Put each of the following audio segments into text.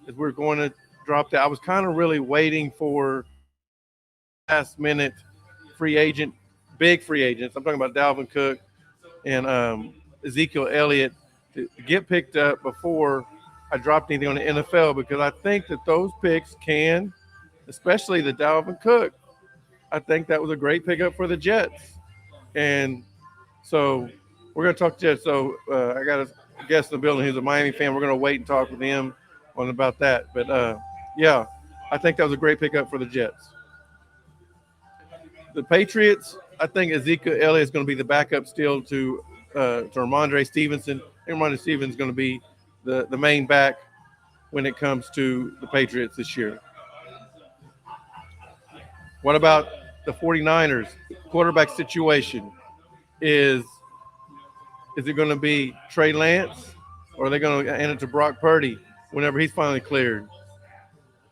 as we're going to drop that. I was kind of really waiting for last minute free agent, big free agents. I'm talking about Dalvin Cook and Ezekiel Elliott to get picked up before I dropped anything on the NFL because I think that those picks can, especially the Dalvin Cook, I think that was a great pickup for the Jets. And so we're going to talk Jets. So I got a guest in the building who's a Miami fan. We're going to wait and talk with him on about that. But yeah, I think that was a great pickup for the Jets. The Patriots, I think Ezekiel Elliott is going to be the backup still to Ramondre Stevenson. Ramondre Stevenson is going to be the main back when it comes to the Patriots this year. What about the 49ers quarterback situation? Is it going to be Trey Lance or are they going to hand it to Brock Purdy whenever he's finally cleared?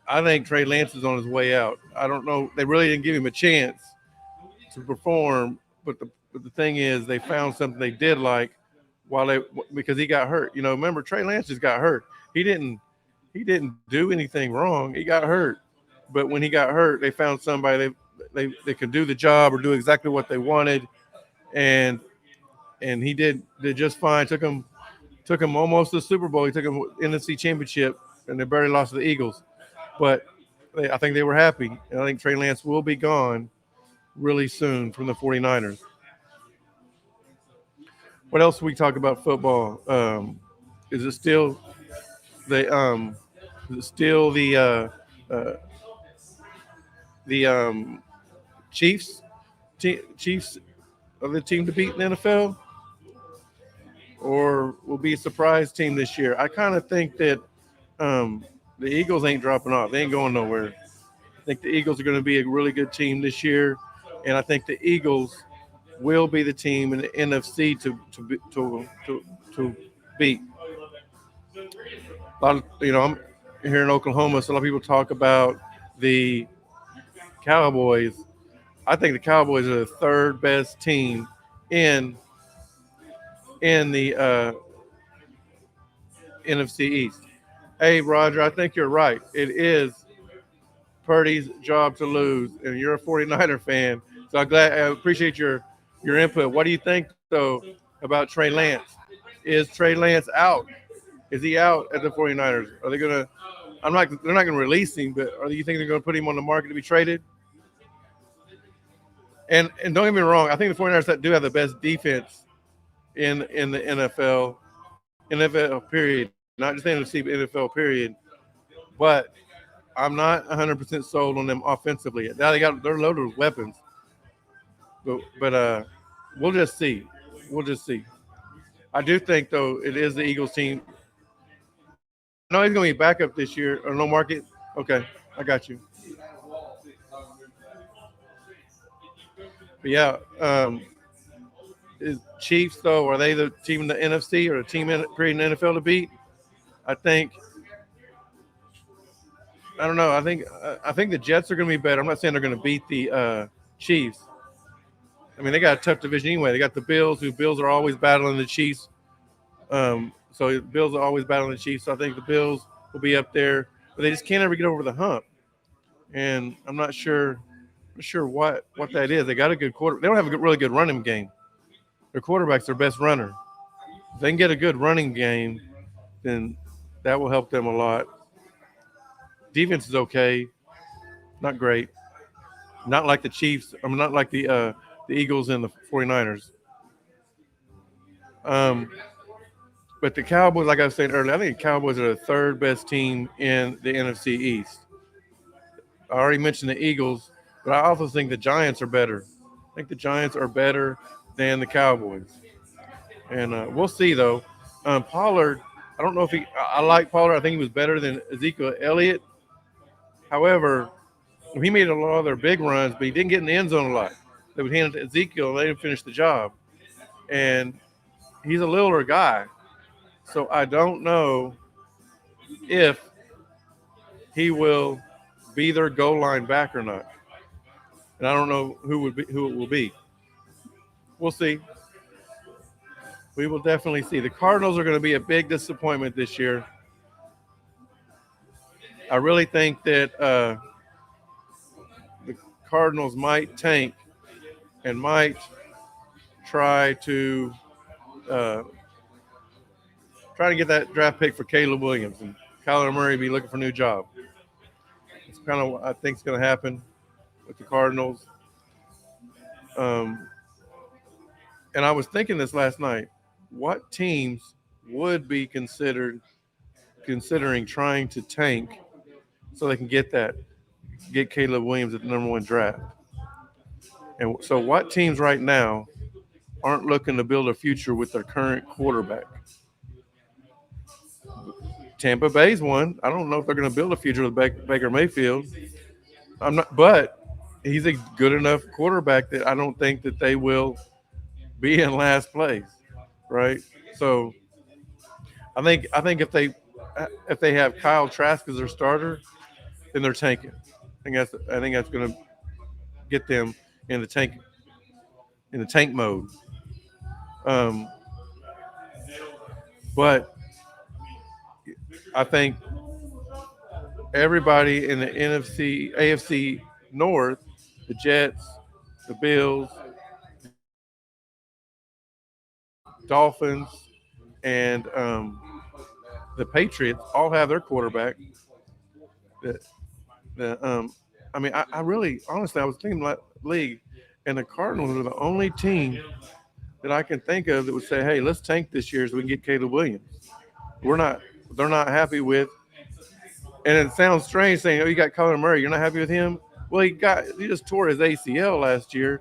I think Trey Lance is on his way out. I don't know. They really didn't give him a chance to perform, but the thing is, they found something they did like because he got hurt. Remember Trey Lance just got hurt. He didn't do anything wrong. He got hurt, but when he got hurt, they found somebody they could do the job or do exactly what they wanted, and he did just fine. Took him almost to the Super Bowl. He took him NFC Championship, and they barely lost to the Eagles. But I think they were happy, and I think Trey Lance will be gone really soon from the 49ers. What else we talk about football? Is it still the uh, Chiefs? Chiefs are the team to beat in the NFL, or will be a surprise team this year? I kind of think that the Eagles ain't dropping off. They ain't going nowhere. I think the Eagles are going to be a really good team this year, and I think the Eagles will be the team in the NFC to beat. A lot of, I'm here in Oklahoma, so a lot of people talk about the Cowboys. I think the Cowboys are the third best team in the NFC East. Hey, Roger, I think you're right. It is Purdy's job to lose, and you're a 49er fan, so I appreciate your input. What do you think though about Trey Lance? Is Trey Lance out? Is he out at the 49ers? Are they gonna? They're not gonna release him, but are you think they're gonna put him on the market to be traded? And don't get me wrong, I think the 49ers that do have the best defense in the NFL period, not just NFC, but NFL period. But I'm not 100% sold on them offensively. Now they're loaded with weapons, but we'll just see. We'll just see. I do think though it is the Eagles team. I know he's going to be backup this year or no market. Okay, I got you. But yeah, is Chiefs though? Are they the team in the NFC or the team creating the NFL to beat? I think. I don't know. I think the Jets are going to be better. I'm not saying they're going to beat the Chiefs. I mean, they got a tough division anyway. They got the Bills, who Bills are always battling the Chiefs. So the Bills are always battling the Chiefs. So I think the Bills will be up there, but they just can't ever get over the hump. And I'm not sure what that is. They got a good quarter. They don't have a really good running game. Their quarterback's their best runner. If they can get a good running game, then that will help them a lot. Defense is okay, not great, not like the Chiefs. I mean, not like the Eagles and the 49ers. But the Cowboys, like I was saying earlier, I think the Cowboys are the third best team in the NFC East. I already mentioned the Eagles, but I also think the Giants are better. I think the Giants are better than the Cowboys. And we'll see, though. Pollard, I don't know if I like Pollard. I think he was better than Ezekiel Elliott. However, he made a lot of their big runs, but he didn't get in the end zone a lot. They would hand it to Ezekiel, and they didn't finish the job. And he's a littler guy. So I don't know if he will be their goal line back or not. And I don't know who it will be. We'll see. We will definitely see. The Cardinals are going to be a big disappointment this year. I really think that the Cardinals might tank and might try to uh, try to get that draft pick for Caleb Williams, and Kyler Murray be looking for a new job. It's kind of what I think is going to happen with the Cardinals. Um, and I was thinking this last night: what teams would be considering trying to tank so they can get Caleb Williams at the number one draft? And so, what teams right now aren't looking to build a future with their current quarterback? Tampa Bay's one. I don't know if they're going to build a future with Baker Mayfield. I'm not, but he's a good enough quarterback that I don't think that they will be in last place, right? So I think if they have Kyle Trask as their starter, then they're tanking. I think that's going to get them in the tank mode. Um, but I think everybody in the NFC, AFC North, the Jets, the Bills, Dolphins, and the Patriots all have their quarterback. That, I really, honestly, I was thinking like league, and the Cardinals are the only team that I can think of that would say, "Hey, let's tank this year so we can get Caleb Williams." We're not. They're not happy with, and it sounds strange saying, "Oh, you got Kyler Murray. You're not happy with him." Well, he just tore his ACL last year,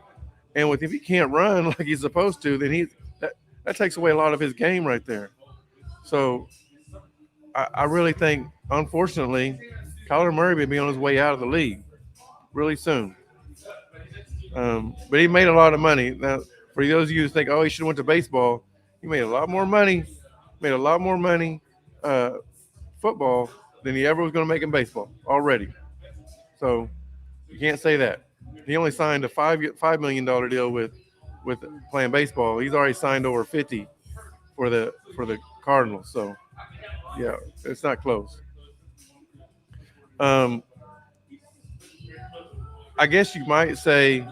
and if he can't run like he's supposed to, then that takes away a lot of his game right there. So I really think, unfortunately, Kyler Murray may be on his way out of the league really soon. But he made a lot of money. Now, for those of you who think, oh, he should have went to baseball, he made a lot more money. Made a lot more money uh, football than he ever was going to make in baseball already. So you can't say that. He only signed a $5 million deal with playing baseball. He's already signed over 50 for the Cardinals. So yeah, it's not close. Um, I guess you might say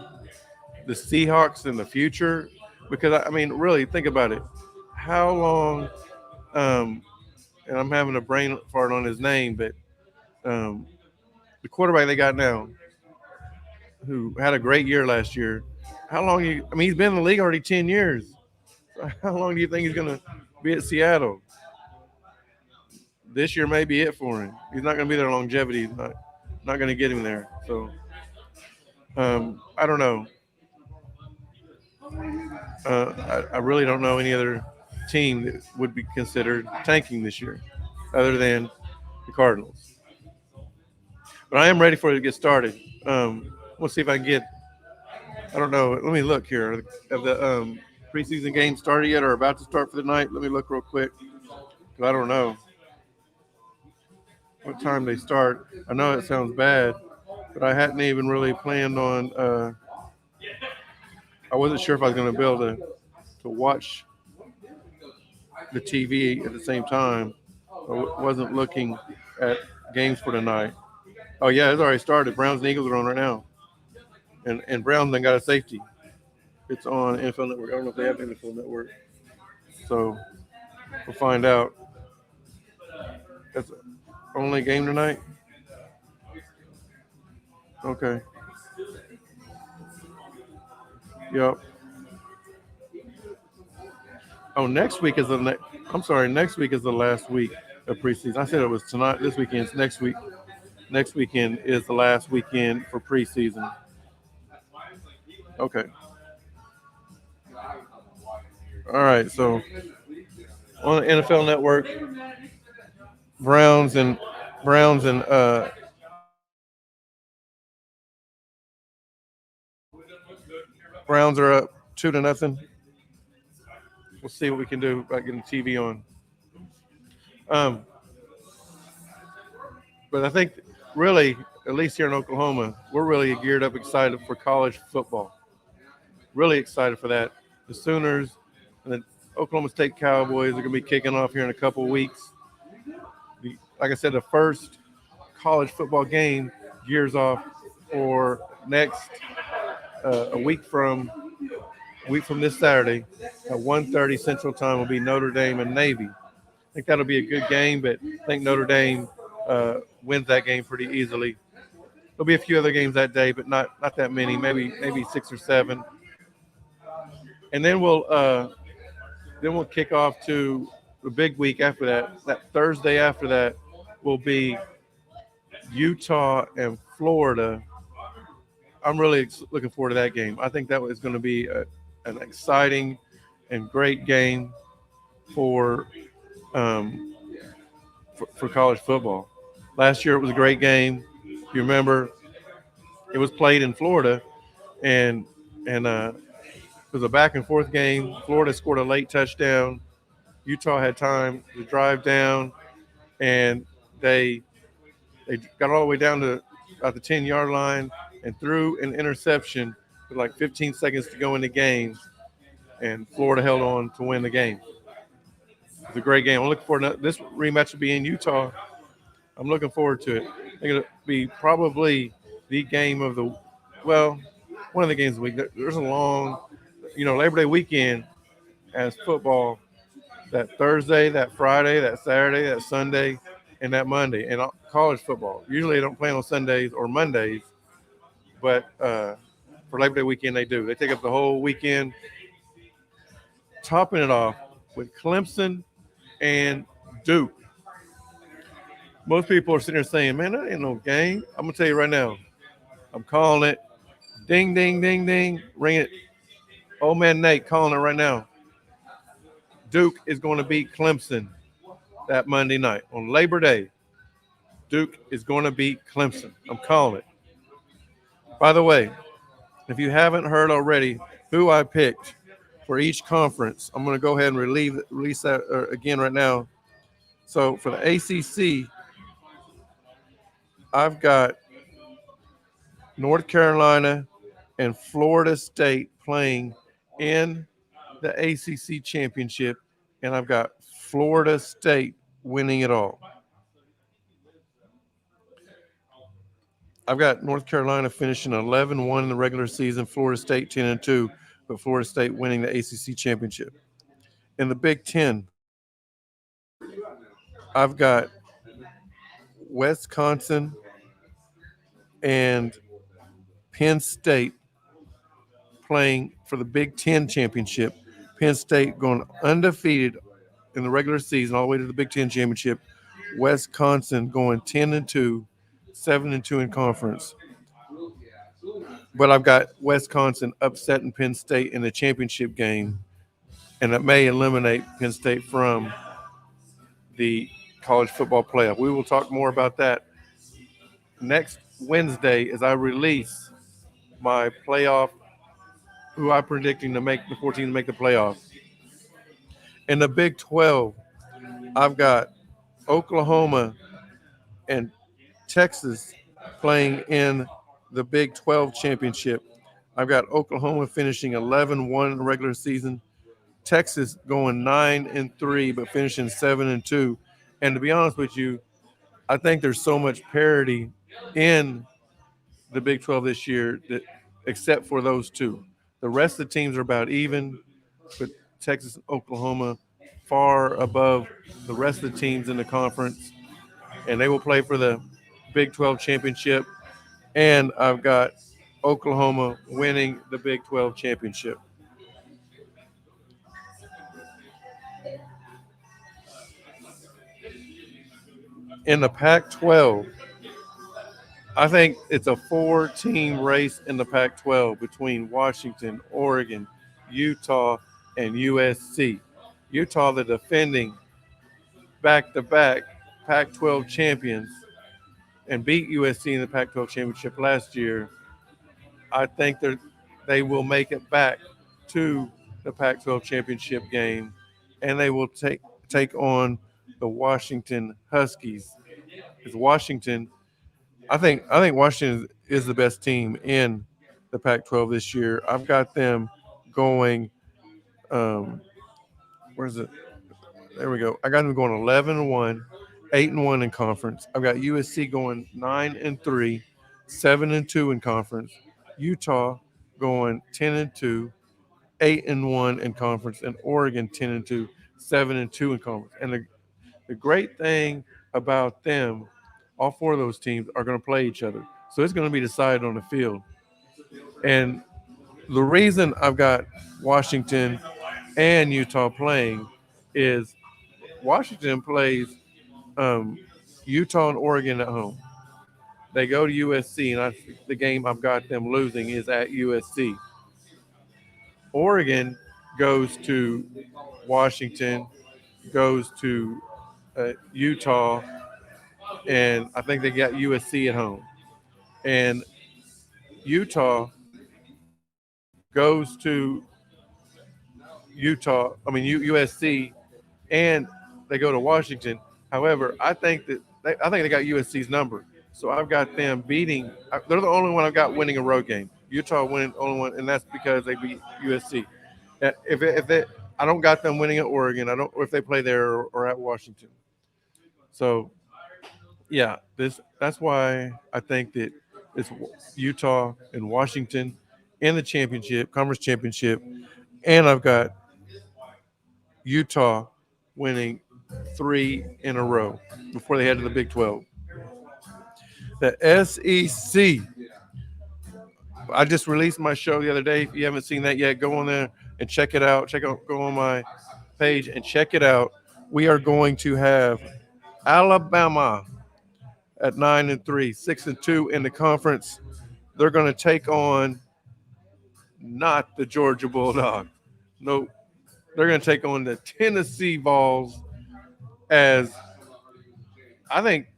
the Seahawks in the future, because I mean, really think about it. How long? Um, and I'm having a brain fart on his name, but um, the quarterback they got now, who had a great year last year. How long? I mean, he's been in the league already 10 years. How long do you think he's going to be at Seattle? This year may be it for him. He's not going to be there longevity. He's not going to get him there. So I don't know. I really don't know any other team that would be considered tanking this year, other than the Cardinals. But I am ready for it to get started. We'll see if I can get. I don't know. Let me look here. Have the preseason games started yet, or about to start for the night? Let me look real quick. 'Cause I don't know what time they start. I know it sounds bad, but I hadn't even really planned on. I wasn't sure if I was going to be able to watch the TV at the same time. I wasn't looking at games for tonight. Oh yeah, it's already started. Browns and Eagles are on right now, and Browns then got a safety. It's on NFL Network. I don't know if they have NFL Network, so we'll find out. That's the only game tonight. Okay. Yep. Oh, next week is the next. I'm sorry. Next week is the last week of preseason. I said it was tonight. This weekend's next week. Next weekend is the last weekend for preseason. Okay. All right. So on the NFL Network, Browns and Browns and Browns are up 2-0. We'll see what we can do about getting TV on. Um, but I think really, at least here in Oklahoma, we're really geared up, excited for college football. Really excited for that. The Sooners and the Oklahoma State Cowboys are going to be kicking off here in a couple of weeks. Like I said, the first college football game gears off for next a week from this Saturday at 1:30 Central Time will be Notre Dame and Navy. I think that'll be a good game, but I think Notre Dame wins that game pretty easily. There'll be a few other games that day, but not that many. Maybe 6 or 7, and then we'll kick off to the big week after that. That Thursday after that will be Utah and Florida. I'm really looking forward to that game. I think that is going to be an exciting and great game for, um, for college football. Last year it was a great game. If you remember, it was played in Florida, and it was a back and forth game. Florida scored a late touchdown. Utah had time to drive down, and they they got all the way down to about the 10-yard line and threw an interception with like 15 seconds to go in the game, and Florida held on to win the game. It was a great game. I'm looking forward to this rematch will be in Utah. I'm looking forward to it. I think it'll be probably the game of the well, one of the games of the week. There's a long, Labor Day weekend as football. That Thursday, that Friday, that Saturday, that Sunday, and that Monday, and college football. Usually they don't play on Sundays or Mondays, but for Labor Day weekend they do. They take up the whole weekend, topping it off with Clemson and Duke. Most people are sitting there saying, "Man, that ain't no game." I'm gonna tell you right now, I'm calling it. Ding, ding, ding, ding, ring it. Old man Nate calling it right now. Duke is going to beat Clemson that Monday night on Labor Day. Duke is going to beat Clemson. I'm calling it. By the way, if you haven't heard already who I picked for each conference, I'm going to go ahead and release that again right now. So for the ACC, I've got North Carolina and Florida State playing in the ACC championship, and I've got Florida State winning it all. I've got North Carolina finishing 11-1 in the regular season, Florida State 10-2, but Florida State winning the ACC championship. In the Big Ten, I've got Wisconsin and Penn State playing for the Big Ten championship. Penn State going undefeated in the regular season all the way to the Big Ten championship. Wisconsin going 10-2, 7-2 in conference. But I've got Wisconsin upsetting Penn State in the championship game, and it may eliminate Penn State from the college football playoff. We will talk more about that next Wednesday as I release my playoff, who I'm predicting to make the 14 to make the playoff. In the Big 12, I've got Oklahoma and Texas playing in the Big 12 championship. I've got Oklahoma finishing 11-1 in the regular season. Texas going 9-3, but finishing 7-2. And to be honest with you, I think there's so much parity in the Big 12 this year that, except for those two. The rest of the teams are about even, but Texas and Oklahoma far above the rest of the teams in the conference, and they will play for the Big 12 championship. And I've got Oklahoma winning the Big 12 championship. In the Pac-12, I think it's a 4-team race in the Pac-12 between Washington, Oregon, Utah, and USC. Utah, the defending back-to-back Pac-12 champions, and beat USC in the Pac-12 championship last year. I think they will make it back to the Pac-12 championship game, and they will take on the Washington Huskies. Because Washington, I think Washington is the best team in the Pac-12 this year. I've got them going. Where's it? There we go. I got them going 11-1, 8-1 in conference. I've got USC going 9-3, 7-2 in conference. Utah going 10-2, 8-1 in conference, and Oregon 10-2, 7-2 in conference. And the great thing about them, all four of those teams are going to play each other. So it's going to be decided on the field. And the reason I've got Washington and Utah playing is Washington plays Utah and Oregon at home. They go to USC, and the game I've got them losing is at USC. Oregon goes to Washington, goes to Utah, and I think they got USC at home. And Utah goes to USC, and they go to Washington. However, I think they got USC's number. So I've got them beating. They're the only one I've got winning a road game. Utah winning only one, and that's because they beat USC. If they, I don't got them winning at Oregon. I don't if they play there or at Washington. So yeah, that's why I think that it's Utah and Washington in the championship, conference championship, and I've got Utah winning 3 in a row before they head to the Big 12. The SEC. I just released my show the other day. If you haven't seen that yet, go on there and check it out. Go on my page and check it out. We are going to have Alabama at 9-3, 6-2 in the conference. They're going to take on not the Georgia Bulldogs. Nope. They're going to take on the Tennessee Vols. As I think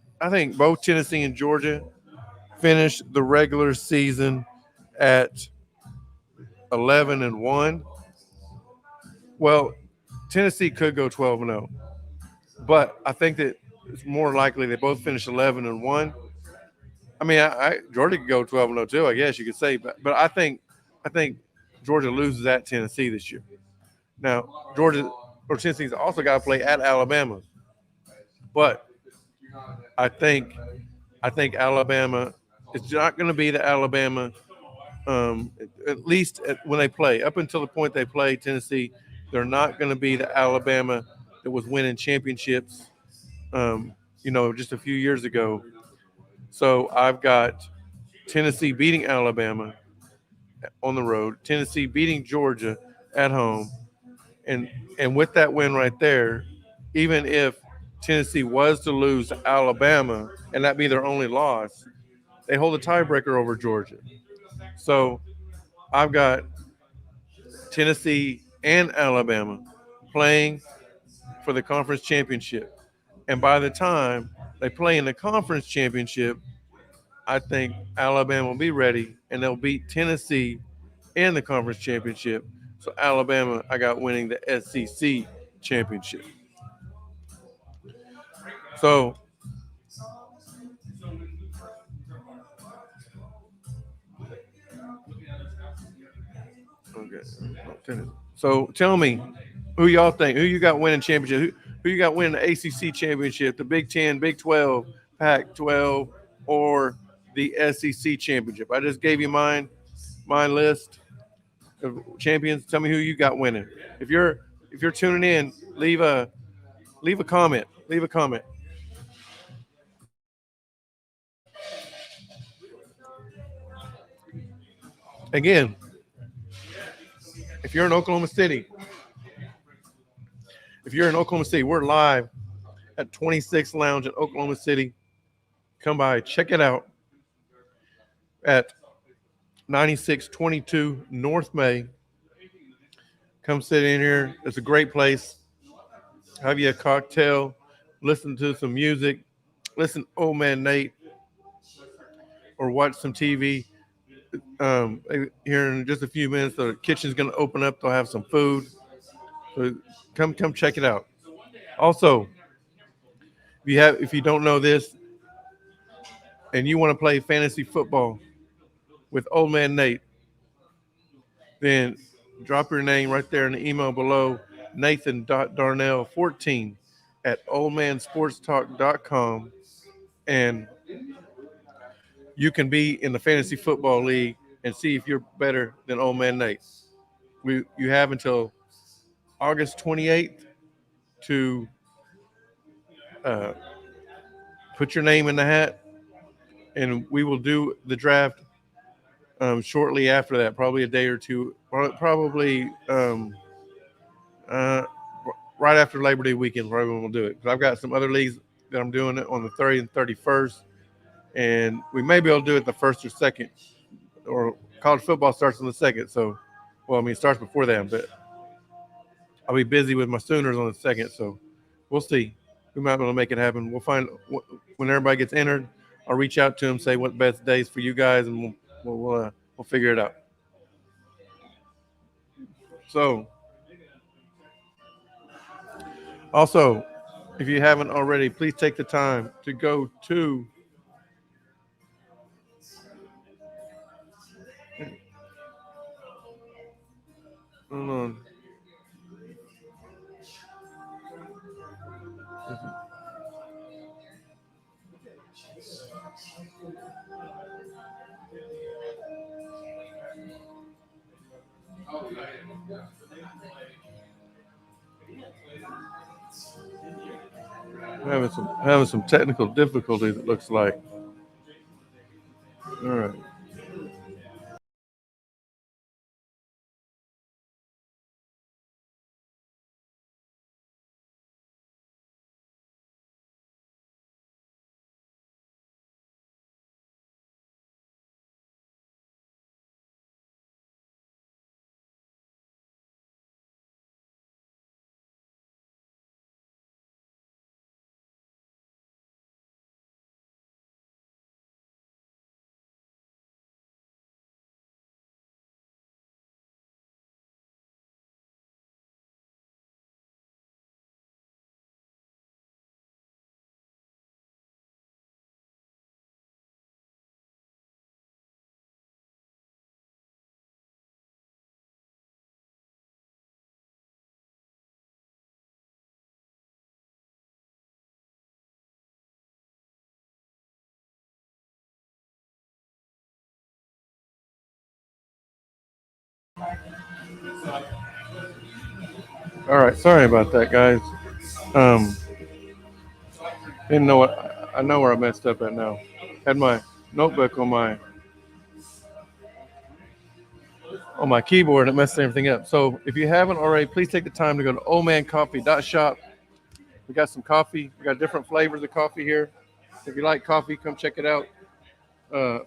both Tennessee and Georgia finished the regular season at 11-1. Well, Tennessee could go 12-0, but I think that it's more likely they both finish 11-1. I mean, Georgia could go 12-0 too, I guess you could say, but I think Georgia loses at Tennessee this year. Now, Georgia or Tennessee's also got to play at Alabama, but I think Alabama is not going to be the Alabama. At least when they play, up until the point they play Tennessee, they're not going to be the Alabama that was winning championships. Just a few years ago. So I've got Tennessee beating Alabama on the road, Tennessee beating Georgia at home, and with that win right there, even if Tennessee was to lose to Alabama and that be their only loss, they hold a tiebreaker over Georgia. So I've got Tennessee and Alabama playing for the conference championship. And by the time they play in the conference championship, I think Alabama will be ready and they'll beat Tennessee in the conference championship. So Alabama, I got winning the SEC championship. So okay. So tell me, who y'all think? Who you got winning championship? Who you got winning the ACC championship, the Big 10, Big 12, Pac 12, or the SEC championship? I just gave you my list of champions. Tell me who you got winning. If you're tuning in, leave a comment. Leave a comment. Again, if you're in Oklahoma City, we're live at 26 Lounge in Oklahoma City. Come by, check it out at 9622 North May. Come sit in here. It's a great place. Have you a cocktail, listen to some music, listen to Old Man Nate, or watch some TV. Here in just a few minutes, the kitchen's going to open up. They'll have some food. So come check it out. Also, if you don't know this and you want to play fantasy football with Old Man Nate, then drop your name right there in the email below, Nathan.Darnell14 at oldmansportstalk.com, and you can be in the fantasy football league and see if you're better than Old Man Nate. You have until August 28th to uh, put your name in the hat, and we will do the draft shortly after that, probably a day or two, probably uh, right after Labor Day weekend, probably when we'll do it. Because I've got some other leagues that I'm doing it on the 30th and 31st, and we may be able to do it the 1st or 2nd, or college football starts on the 2nd. So, well, I mean, it starts before that, but I'll be busy with my Sooners on the 2nd. So we'll see. We might be able to make it happen. We'll find when everybody gets entered. I'll reach out to them, say what best days for you guys, and we'll figure it out. So, also, if you haven't already, please take the time to go to hold on. Having some technical difficulties, it looks like. All right. All right. Sorry about that, guys. Um, didn't know what I know where I messed up at now. Had my notebook on my keyboard and it messed everything up. So if you haven't already, please take the time to go to oldmancoffee.shop. We got some coffee. We got different flavors of coffee here. If you like coffee, come check it out. Uh,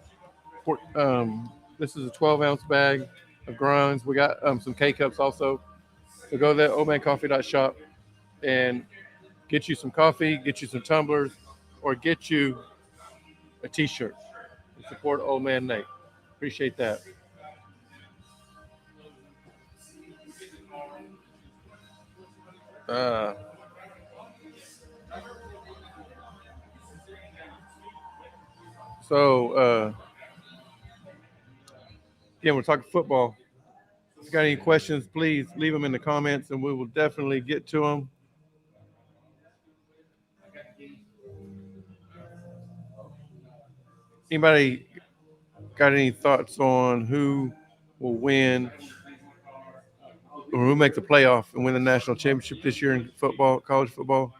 this is a 12-ounce bag of grinds. We got some K cups also. So go to oldmancoffee.shop and get you some coffee, get you some tumblers, or get you a T-shirt to support Old Man Nate. Appreciate that. Uh, so again, we're talking football. If you got any questions, please leave them in the comments, and we will definitely get to them. Anybody got any thoughts on who will win or who make the playoff and win the national championship this year in football, college football?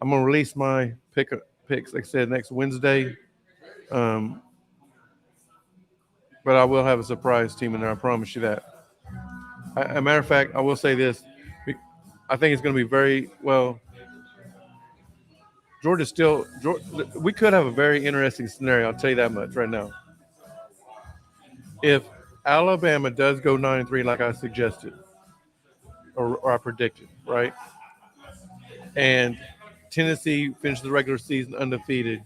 I'm gonna release my picks, like I said, next Wednesday. Um, but I will have a surprise team in there. I promise you that. As a matter of fact, I will say this: I think it's going to be very well. Georgia still. We could have a very interesting scenario. I'll tell you that much right now. If Alabama does go 9-3, like I suggested or I predicted, right, and Tennessee finishes the regular season undefeated,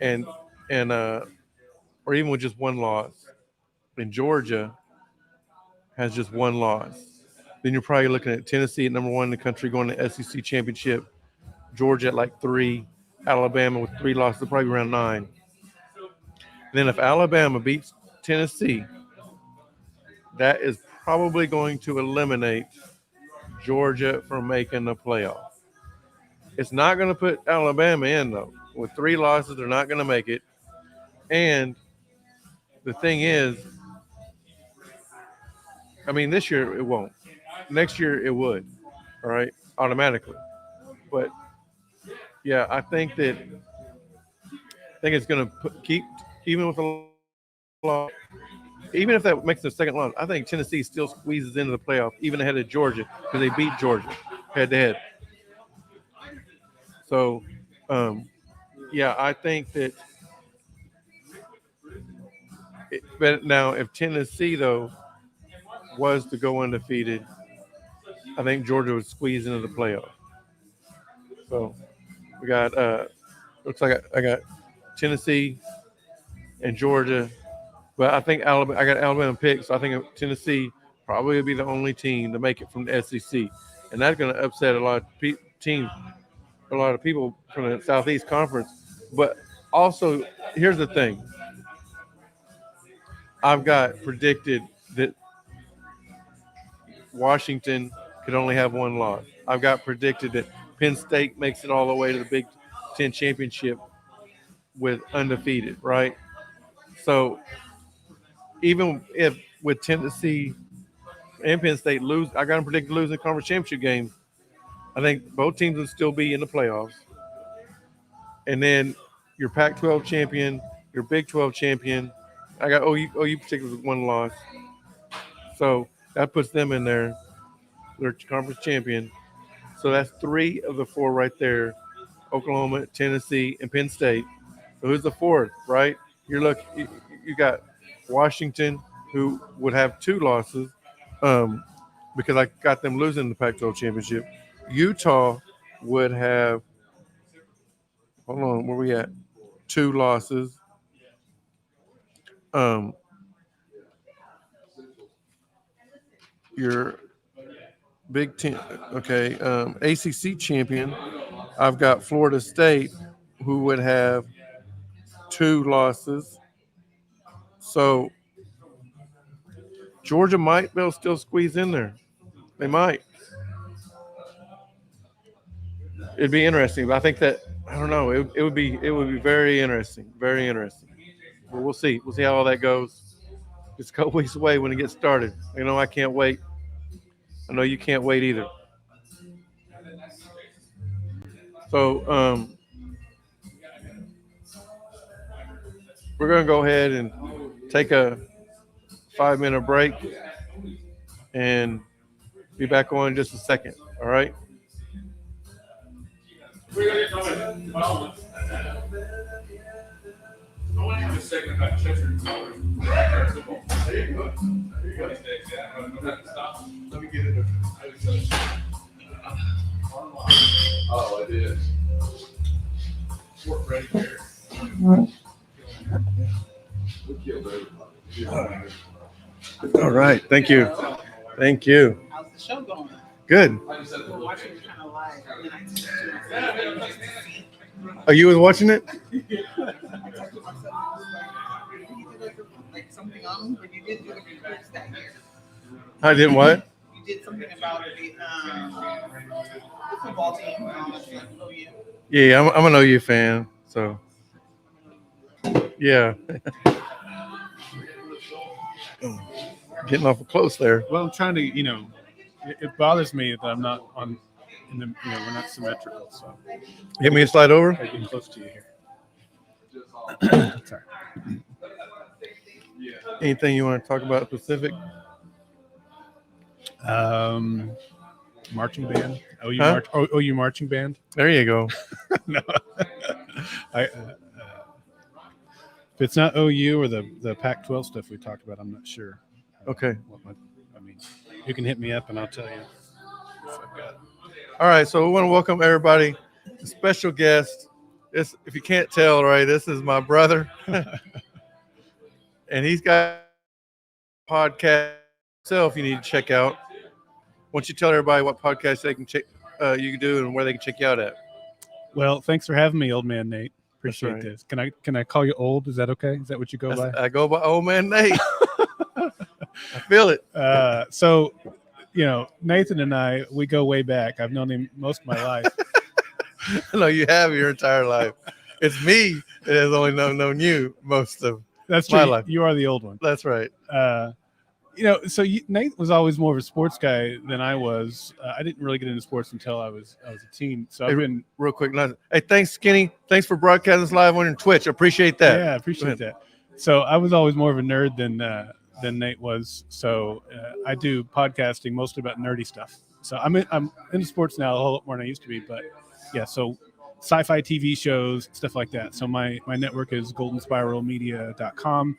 and and or even with just one loss, and Georgia has just one loss, then you're probably looking at Tennessee at number one in the country going to SEC championship, Georgia at like 3, Alabama with 3 losses, probably around 9. Then if Alabama beats Tennessee, that is probably going to eliminate Georgia from making the playoff. It's not going to put Alabama in though. With 3 losses, they're not going to make it. And the thing is, I mean, this year it won't. Next year it would, all right, automatically. But yeah, I think it's going to keep even with the loss. Even if that makes the second loss, I think Tennessee still squeezes into the playoff, even ahead of Georgia, because they beat Georgia head to head. So, um, yeah, I think that. But now, if Tennessee though was to go undefeated, I think Georgia would squeeze into the playoff. So we got looks like I got Tennessee and Georgia, but I think Alabama. I got Alabama picked, so I think Tennessee probably will be the only team to make it from the SEC, and that's going to upset a lot of teams, a lot of people from the Southeast Conference. But also, here's the thing: I've got predicted that Washington could only have 1 loss. I've got predicted that Penn State makes it all the way to the Big Ten championship with undefeated, right? So even if with Tennessee and Penn State lose, I got them predicted losing the conference championship games. I think both teams would still be in the playoffs. And then your Pac-12 champion, your Big 12 champion. I got OU particularly with 1 loss. So that puts them in there. They're conference champion. So that's 3 of the 4 right there. Oklahoma, Tennessee, and Penn State. So who's the 4th, right? You got Washington, who would have 2 losses, because I got them losing the Pac-12 championship. Utah would have, hold on, where we at? 2 losses. Your Big Ten, okay, ACC champion. I've got Florida State, who would have 2 losses. So Georgia might be able to still squeeze in there. They might. It'd be interesting, but I think that I don't know. It would be very interesting, very interesting. But we'll see. We'll see how all that goes. It's a couple weeks away when it gets started. I can't wait. I know you can't wait either. So we're gonna go ahead and take a 5-minute break and be back on in just a second. All right. Let me get it. Oh, it is. All right. Thank you. Thank you. How's the show going? Good. We're watching it kind of live. Are you watching it? Like something on, but you did do the quiz that year. I didn't what? You did something about the football team. Oh yeah. Yeah, I'm an OU fan, so yeah. Getting awful close there. Well, I'm trying to, it bothers me that I'm not on, we're not symmetrical. So Get me a slide over. I'm getting close to you here. Sorry. Anything you want to talk about specific? Marching band. OU, Huh? OU marching band. There you go. No. If it's not OU or the Pac-12 stuff we talked about, I'm not sure. Okay. You can hit me up and I'll tell you if I've got it. All right, so we want to welcome everybody. A special guest. This, if you can't tell, right, this is my brother, and he's got a podcast himself you need to check out. Why don't you tell everybody what podcast they can check, you can do, and where they can check you out at? Well, thanks for having me, old man Nate. Appreciate right. this. Can I call you old? Is that okay? Is that what you go by? I go by old man Nate. I feel it. So, Nathan and I, we go way back. I've known him most of my life. No, you have your entire life. It's me that has only known you most of That's my true. life. You are the old one. That's right. So Nate was always more of a sports guy than I was. I didn't really get into sports until I was a teen. So I've been Real quick. Hey, thanks, Skinny. Thanks for broadcasting this live on your Twitch. Appreciate that. Yeah, I appreciate that. So I was always more of a nerd than Nate was. So I do podcasting mostly about nerdy stuff. So I'm into sports now a whole lot more than I used to be. But yeah, so sci-fi TV shows, stuff like that. So my network is goldenspiralmedia.com.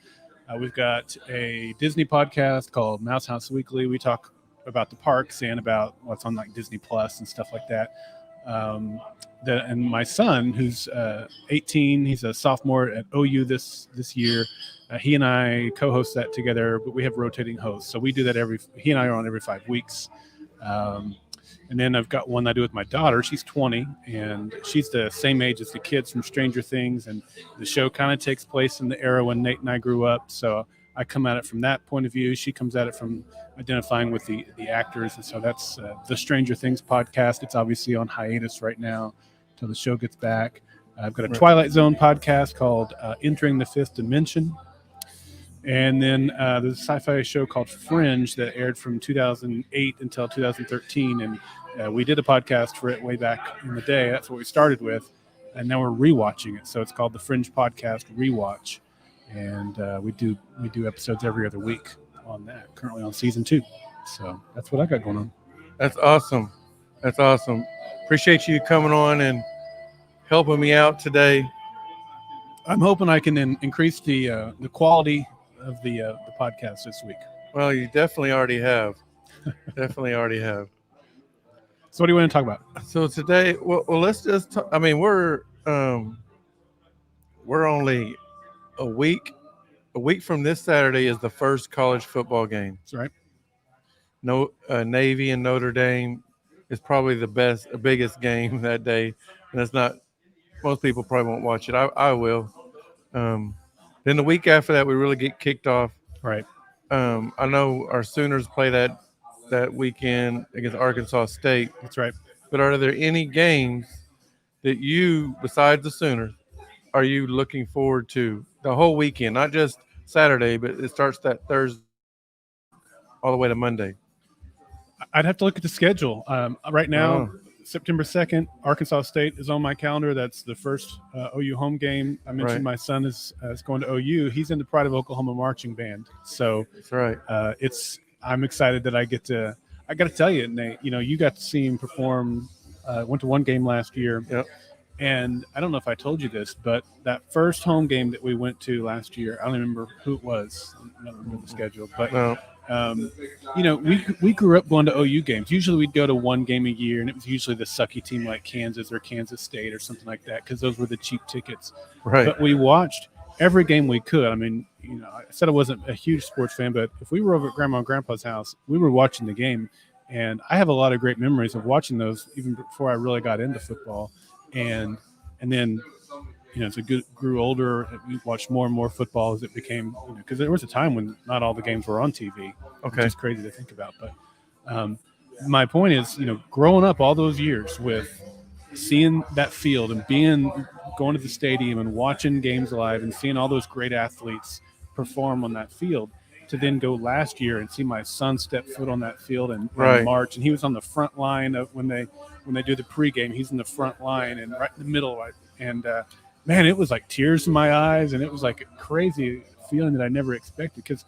We've got a Disney podcast called Mouse House Weekly. We talk about the parks and about what's on like Disney Plus and stuff like that. And my son, who's 18, he's a sophomore at OU this year. He and I co-host that together, but we have rotating hosts. So we do that he and I are on every 5 weeks. And then I've got one I do with my daughter. She's 20, and she's the same age as the kids from Stranger Things. And the show kind of takes place in the era when Nate and I grew up. So I come at it from that point of view. She comes at it from identifying with the actors. And so that's the Stranger Things podcast. It's obviously on hiatus right now until the show gets back. I've got a Twilight Zone podcast called Entering the Fifth Dimension. And then there's a sci-fi show called Fringe that aired from 2008 until 2013. And we did a podcast for it way back in the day. That's what we started with. And now we're rewatching it. So it's called the Fringe Podcast Rewatch. And we do episodes every other week on that, currently on season 2. So that's what I got going on. That's awesome. That's awesome. Appreciate you coming on and helping me out today. I'm hoping I can increase the quality of the podcast this week. Well, you definitely already have. Definitely already have. So what do you want to talk about? So today, well let's just talk. I mean, we're only a week from this Saturday is the first college football game. That's right. No, Navy and Notre Dame is probably the biggest game that day, and it's not. Most people probably won't watch it. I will. Then the week after that, we really get kicked off. Right. I know our Sooners play that weekend against Arkansas State. That's right. But are there any games that you, besides the Sooners, are you looking forward to the whole weekend? Not just Saturday, but it starts that Thursday all the way to Monday. I'd have to look at the schedule. Right now, September 2nd, Arkansas State is on my calendar. That's the first OU home game. I mentioned my son is going to OU. He's in the Pride of Oklahoma marching band. So that's right. I'm excited that I got to tell you, Nate, you got to see him perform. Went to one game last year. Yep. And I don't know if I told you this, but that first home game that we went to last year, I don't remember who it was. I don't remember the schedule, but we grew up going to OU games. Usually we'd go to one game a year, and it was usually the sucky team like Kansas or Kansas State or something like that, because those were the cheap tickets. Right. But we watched every game we could. I mean, I said I wasn't a huge sports fan, but if we were over at Grandma and Grandpa's house, we were watching the game, and I have a lot of great memories of watching those even before I really got into football. And then, as I grew older, we watched more and more football as it became, because there was a time when not all the games were on TV. Okay. Which is crazy to think about. But my point is, growing up all those years with seeing that field and going to the stadium and watching games live and seeing all those great athletes perform on that field, to then go last year and see my son step foot on that field and march. And he was on the front line of when they do the pregame. He's in the front line and right in the middle. And man, it was like tears in my eyes, and it was like a crazy feeling that I never expected, because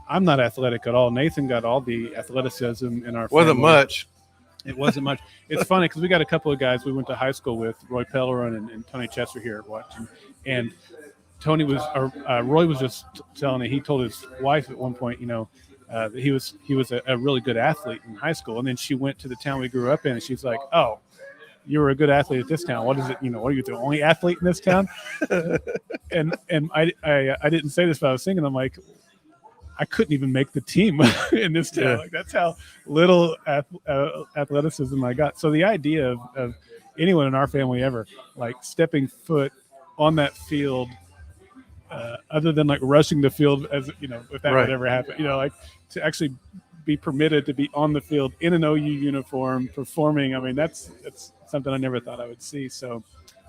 I'm not athletic at all. Nathan got all the athleticism in our family. Wasn't much. It wasn't much. It's funny because we got a couple of guys we went to high school with, Roy Pellerin and Tony Chester here watching, and Roy was just telling me, he told his wife at one point, that he was a really good athlete in high school. And then she went to the town we grew up in, and she's like, "Oh, you were a good athlete at this town. What is it? What are you, the only athlete in this town?" and I didn't say this, but I was thinking, I'm like, I couldn't even make the team in this town. Yeah. Like, that's how little athleticism I got. So the idea of anyone in our family ever like stepping foot on that field, other than like rushing the field, as if that would ever happen, like to actually be permitted to be on the field in an OU uniform performing. I mean, it's something I never thought I would see. So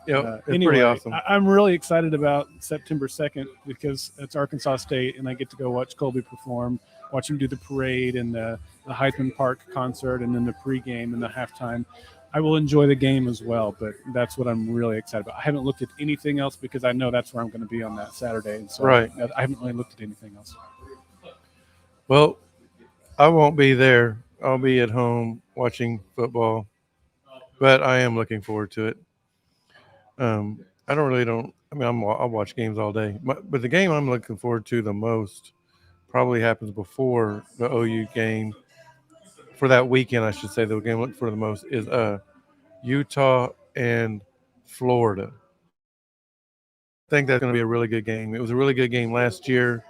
It's anyway, pretty awesome. I'm really excited about September 2nd because it's Arkansas State, and I get to go watch Colby perform, watch him do the parade and the Heisman Park concert, and then the pregame and the halftime. I will enjoy the game as well, but that's what I'm really excited about. I haven't looked at anything else because I know that's where I'm going to be on that Saturday, and so Right. I haven't really looked at anything else. Well, I won't be there. I'll be at home watching football, but I am looking forward to it. I don't. I mean, I'll watch games all day, but the game I'm looking forward to the most probably happens before the OU game for that weekend. I should say the game I'm looking for the most is Utah and Florida. I think that's going to be a really good game. It was a really good game last year.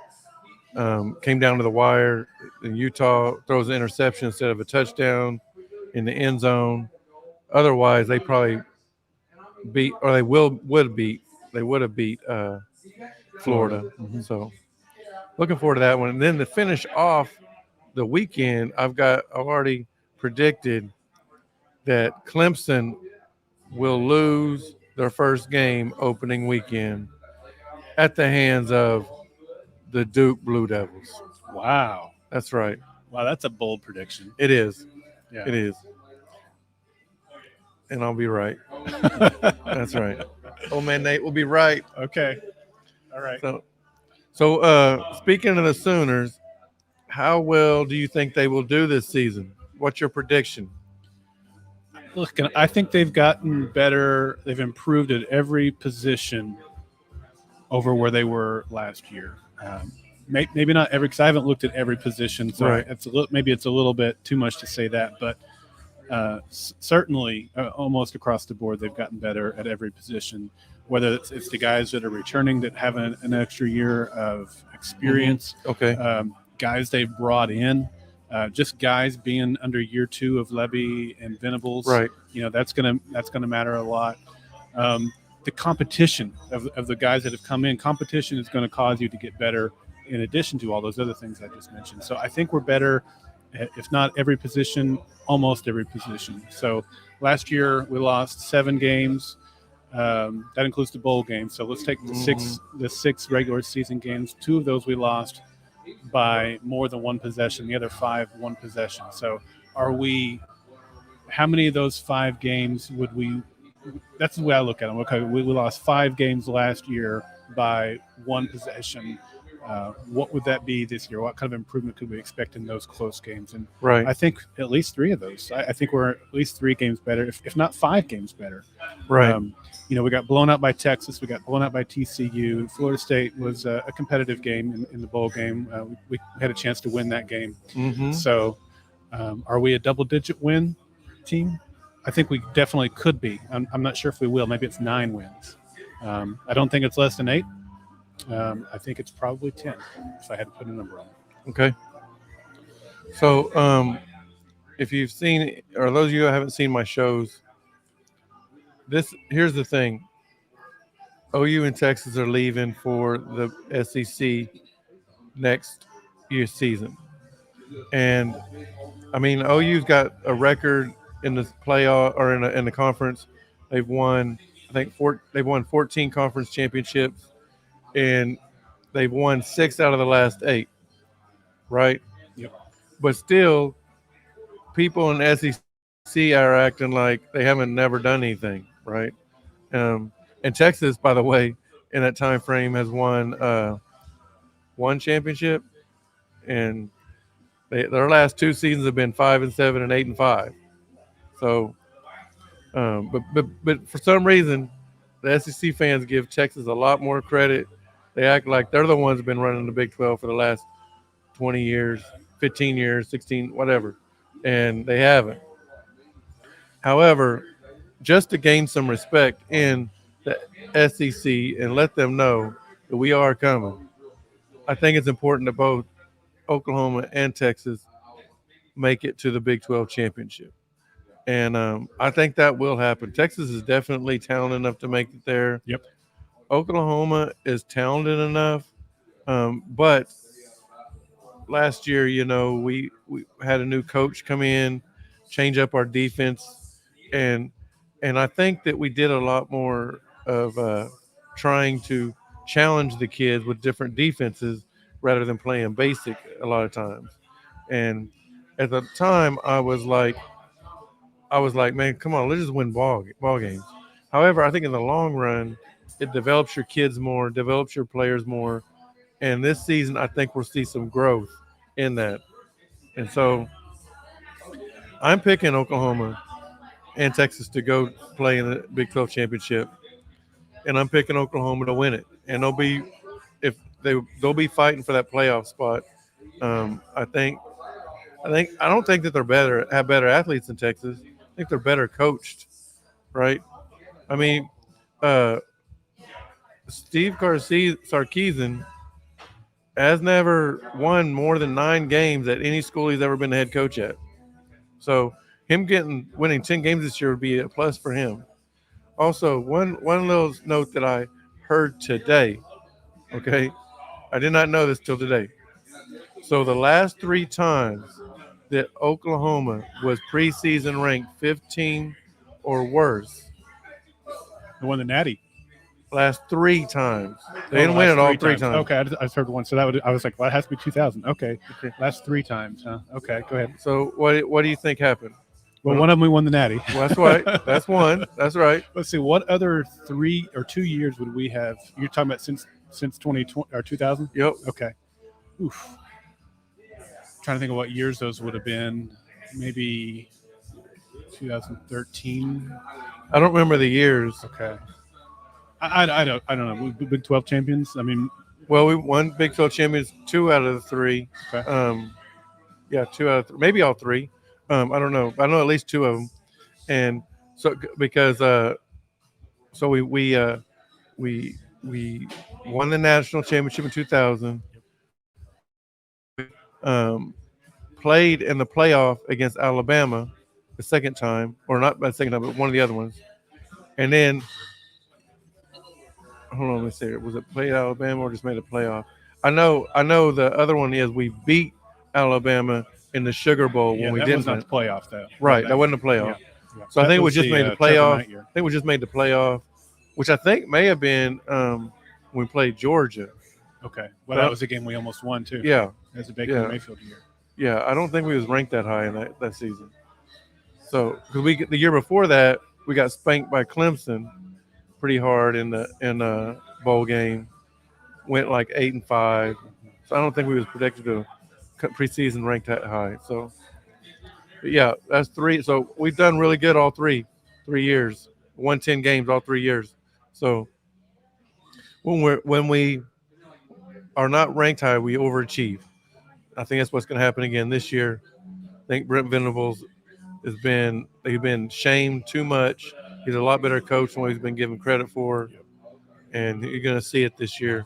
Came down to the wire, and Utah throws an interception instead of a touchdown in the end zone. Otherwise, they probably beat, or they would have beat Florida. Mhm. So looking forward to that one. And then to finish off the weekend, I've already predicted that Clemson will lose their first game opening weekend at the hands of the Duke Blue Devils. Wow, That's right. that's a bold prediction. It is. Yeah, It is. And I'll be right. That's right. Oh man, Nate will be right. Okay, all right. So speaking of the Sooners, how well do you think they will do this season? What's your prediction? Look, I think they've gotten better. They've improved at every position over where they were last year. Maybe not every, because I haven't looked at every position, so Right. maybe it's a little bit too much to say that, but certainly almost across the board they've gotten better at every position. Whether it's the guys that are returning that have an extra year of experience, Okay. guys they've brought in. Just guys being under year 2 of Levy and Venables, Right. That's gonna matter a lot. The competition of the guys that have come in, competition is going to cause you to get better. In addition to all those other things I just mentioned, so I think we're better, if not every position, almost every position. So last year we lost 7 games. That includes the bowl game. So let's take the six regular season games. 2 of those we lost by more than one possession. The other 5, one possession. So how many of those 5 games would we? That's the way I look at them. Okay, we lost 5 games last year by one possession. What would that be this year? What kind of improvement could we expect in those close games? And Right. I think at least 3 of those. I think we're at least 3 games better, if not 5 games better. Right. We got blown out by Texas. We got blown out by TCU. Florida State was a competitive game in the bowl game. We had a chance to win that game. Mm-hmm. So are we a double-digit win team? I think we definitely could be. I'm not sure if we will. Maybe it's 9 wins. I don't think it's less than 8. I think it's probably 10 if I had to put a number on it. Okay. So if you've seen, or those of you who haven't seen my shows, here's the thing. OU and Texas are leaving for the SEC next year's season. And I mean, OU's got a record in the playoff or in the conference. They've won, I think, they've won 14 conference championships, and they've won 6 out of the last 8. Right? Yep. But still, people in the SEC are acting like they haven't never done anything, right? And Texas, by the way, in that time frame has won one championship, and their last 2 seasons have been 5-7 and 8-5. So, but for some reason, the SEC fans give Texas a lot more credit. They act like they're the ones who've been running the Big 12 for the last 20 years, 15 years, 16, whatever, and they haven't. However, just to gain some respect in the SEC and let them know that we are coming, I think it's important that both Oklahoma and Texas make it to the Big 12 championship. And I think that will happen. Texas is definitely talented enough to make it there. Yep. Oklahoma is talented enough, but last year, we had a new coach come in, change up our defense, and And I think that we did a lot more of trying to challenge the kids with different defenses rather than playing basic a lot of times. And at the time, I was like, man, come on, let's just win ball games. However, I think in the long run, it develops your kids more, develops your players more. And this season, I think we'll see some growth in that. And so I'm picking Oklahoma and Texas to go play in the Big 12 championship, and I'm picking Oklahoma to win it. And if they'll be fighting for that playoff spot. I think I don't think that they're have better athletes than Texas. I think they're better coached, right? I mean, uh, Steve Sarkisian has never won more than 9 games at any school he's ever been the head coach at. So him winning 10 games this year would be a plus for him. Also, one little note that I heard today. Okay, I did not know this till today. So the last 3 times that Oklahoma was preseason ranked 15 or worse, They won the Natty. last 3 times. They Oh, didn't the win last it all three three times. times. Okay, I just heard one. So I was like, well, it has to be 2000. Okay, Okay. last 3 times, huh? Okay, go ahead. So what do you think happened? Well, one of them we won the Natty. Well, that's right. That's one. That's right. Let's see, what other 3 or 2 years would we have? You're talking about since 2020 or 2000? Yep. Okay. Oof. Trying to think of what years those would have been. Maybe 2013. I don't remember the years. Okay. I don't know. We Big 12 champions. I mean, Well, we won Big 12 champions 2 out of the 3. okay. Yeah, 2 out of 3, maybe all 3. I don't know. I know at least 2 of them, and so because so we won the national championship in 2000. Played in the playoff against Alabama the second time, or not the second time, but one of the other ones, and then hold on, let me see. Was it played Alabama or just made a playoff? I know the other one is we beat Alabama in the Sugar Bowl Yeah, when we that didn't was not win. the playoff, though. Right, that wasn't a playoff. Yeah. So I That think we was just made the Trevor playoff. Knight year. I think we just made the playoff, which I think may have been when we played Georgia. Okay. Well, that was a game we almost won, too. Yeah, As a Baker Yeah. Mayfield year. yeah. I don't think we was ranked that high in that season. So because the year before that we got spanked by Clemson pretty hard in the bowl game. Went like 8-5. So I don't think we was predicted to preseason ranked that high. So but yeah, that's 3. So we've done really good all 3 years. Won 10 games all 3 years. So when we are not ranked high, we overachieve. I think that's what's going to happen again this year. I think Brent Venables he's been shamed too much. He's a lot better coach than what he's been given credit for, and you're going to see it this year.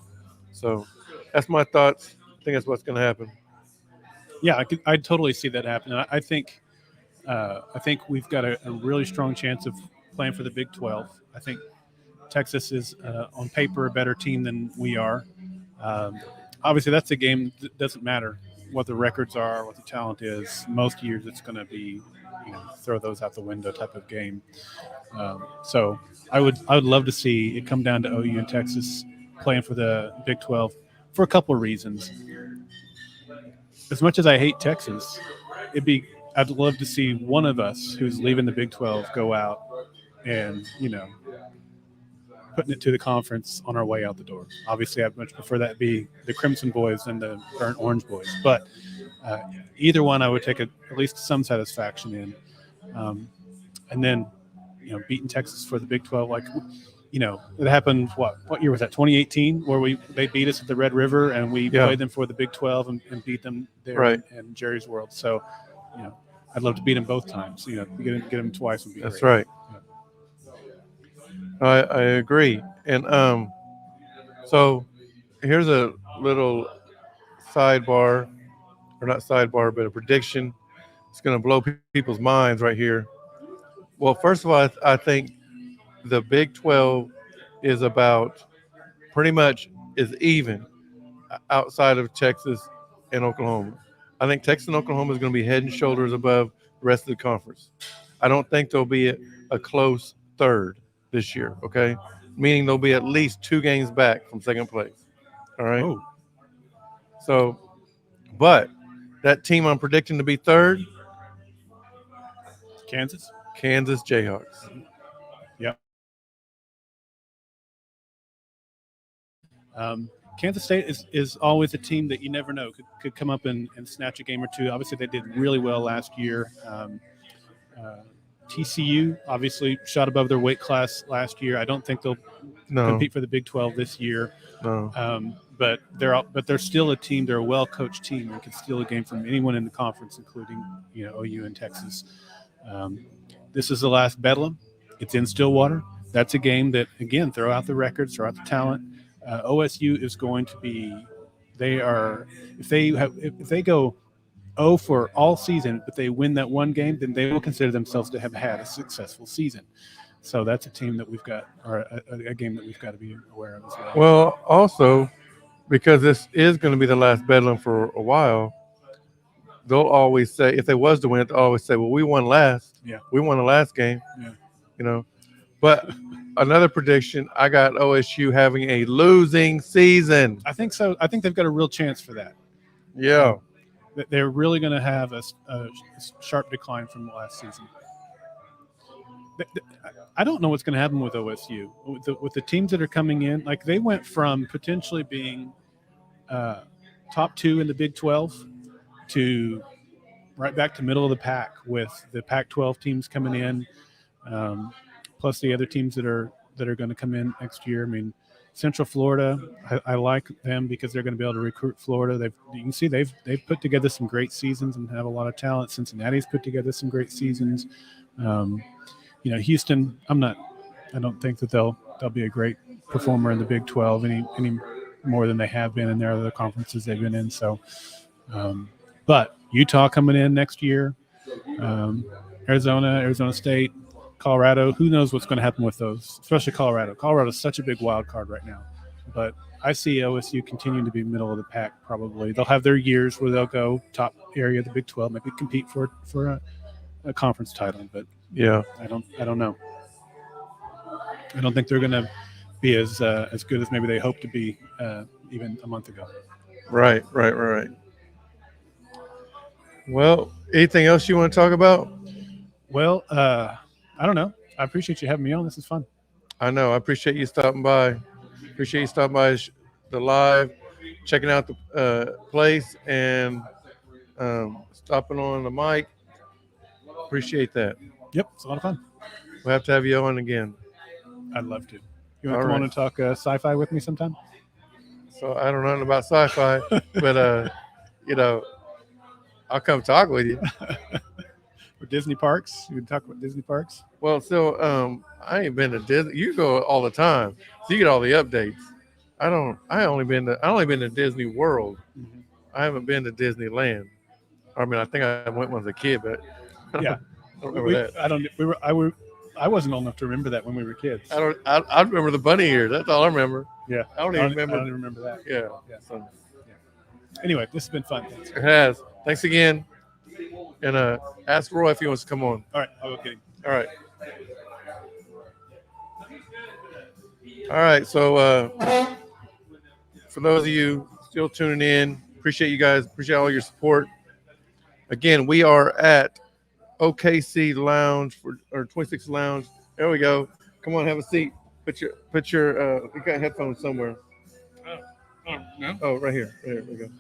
So that's my thoughts. I think that's what's going to happen. Yeah, I totally see that happen. I think we've got a really strong chance of playing for the Big 12. I think Texas is on paper a better team than we are. Obviously, that's a game that doesn't matter what the records are, what the talent is. Most years, it's going to be throw those out the window type of game. So I would love to see it come down to OU and Texas playing for the Big 12 for a couple of reasons. As much as I hate Texas, I'd love to see one of us who's leaving the Big 12 go out and putting it to the conference on our way out the door. Obviously, I'd much prefer that be the Crimson Boys than the Burnt Orange Boys, but either one I would take at least some satisfaction in. And then beating Texas for the Big 12, it happened. What year was that? 2018, where they beat us at the Red River, and we played them for the Big 12 and beat them there Right. in Jerry's World. So, I'd love to beat them both times. Get them twice would be That's great. right. I agree. And so here's a little sidebar, or not sidebar, but a prediction. It's going to blow people's minds right here. Well, first of all, I think the Big 12 is about pretty much is even outside of Texas and Oklahoma. I think Texas and Oklahoma is going to be head and shoulders above the rest of the conference. I don't think there'll be a close third this year. Okay, meaning they'll be at least 2 games back from second place. All right. Oh, So, but that team I'm predicting to be third, Kansas. Kansas Jayhawks. Yep. Kansas State is always a team that you never know could come up and snatch a game or two. Obviously, they did really well last year. TCU obviously shot above their weight class last year. I don't think they'll No, compete for the Big 12 this year. no. But they're still a team. They're a well-coached team and can steal a game from anyone in the conference, including OU and Texas. This is the last Bedlam. It's in Stillwater. That's a game that, again, throw out the records, throw out the talent. OSU is going to be. They are if they go 0 for all season, but they win that one game, then they will consider themselves to have had a successful season. So that's a team that we've got, or a game that we've got to be aware of as well. Well, also because this is going to be the last Bedlam for a while, they'll always say, if they was to win it, they'll always say, "Well, we won last. Yeah. We won the last game." Yeah. But another prediction, I got OSU having a losing season. I think so. I think they've got a real chance for that. Yeah. They're really going to have a sharp decline from last season. I don't know what's going to happen with OSU. With the teams that are coming in, like they went from potentially being top 2 in the Big 12 to right back to middle of the pack with the Pac-12 teams coming in, plus the other teams that are going to come in next year. I mean, Central Florida, I like them because they're going to be able to recruit Florida. You can see they've put together some great seasons and have a lot of talent. Cincinnati's put together some great seasons. Houston, I don't think that they'll be a great performer in the Big 12 any more than they have been in their other conferences they've been in. So, but Utah coming in next year, Arizona State, Colorado, who knows what's going to happen with those, especially Colorado. Colorado's such a big wild card right now. But I see OSU continuing to be middle of the pack probably. They'll have their years where they'll go top area of the Big 12, maybe compete for a conference title. But Yeah. I don't know. I don't think they're going to be as good as maybe they hoped to be even a month ago. Right. Well, anything else you want to talk about? Well, I don't know. I appreciate you having me on. This is fun. I know. I appreciate you stopping by. Appreciate you stopping by the live, checking out the place, and stopping on the mic. Appreciate that. Yep, it's a lot of fun. We'll have to have you on again. I'd love to. You want to All come on right. and talk sci-fi with me sometime? So I don't know nothing about sci-fi, but I'll come talk with you. Or Disney parks? You would talk about Disney parks? Well, so I ain't been to Disney. You go all the time, so you get all the updates. I only been to Disney World. Mm-hmm. I haven't been to Disneyland. I mean, I think I went when I was a kid, but Yeah. I don't remember that. I wasn't old enough to remember that when we were kids. I remember the bunny ears. That's all I remember. Yeah. I don't even remember. I don't even remember that. Yeah. Yeah. So Anyway, this has been fun. Thanks. it has. Thanks again. And ask Roy if he wants to come on. All right. I'll go get him. All right. All right. So for those of you still tuning in, appreciate you guys. Appreciate all your support. Again, we are at OKC Lounge or 26 Lounge. There we go. Come on, have a seat. Put your you got headphones somewhere. No. Oh, right here. There we go.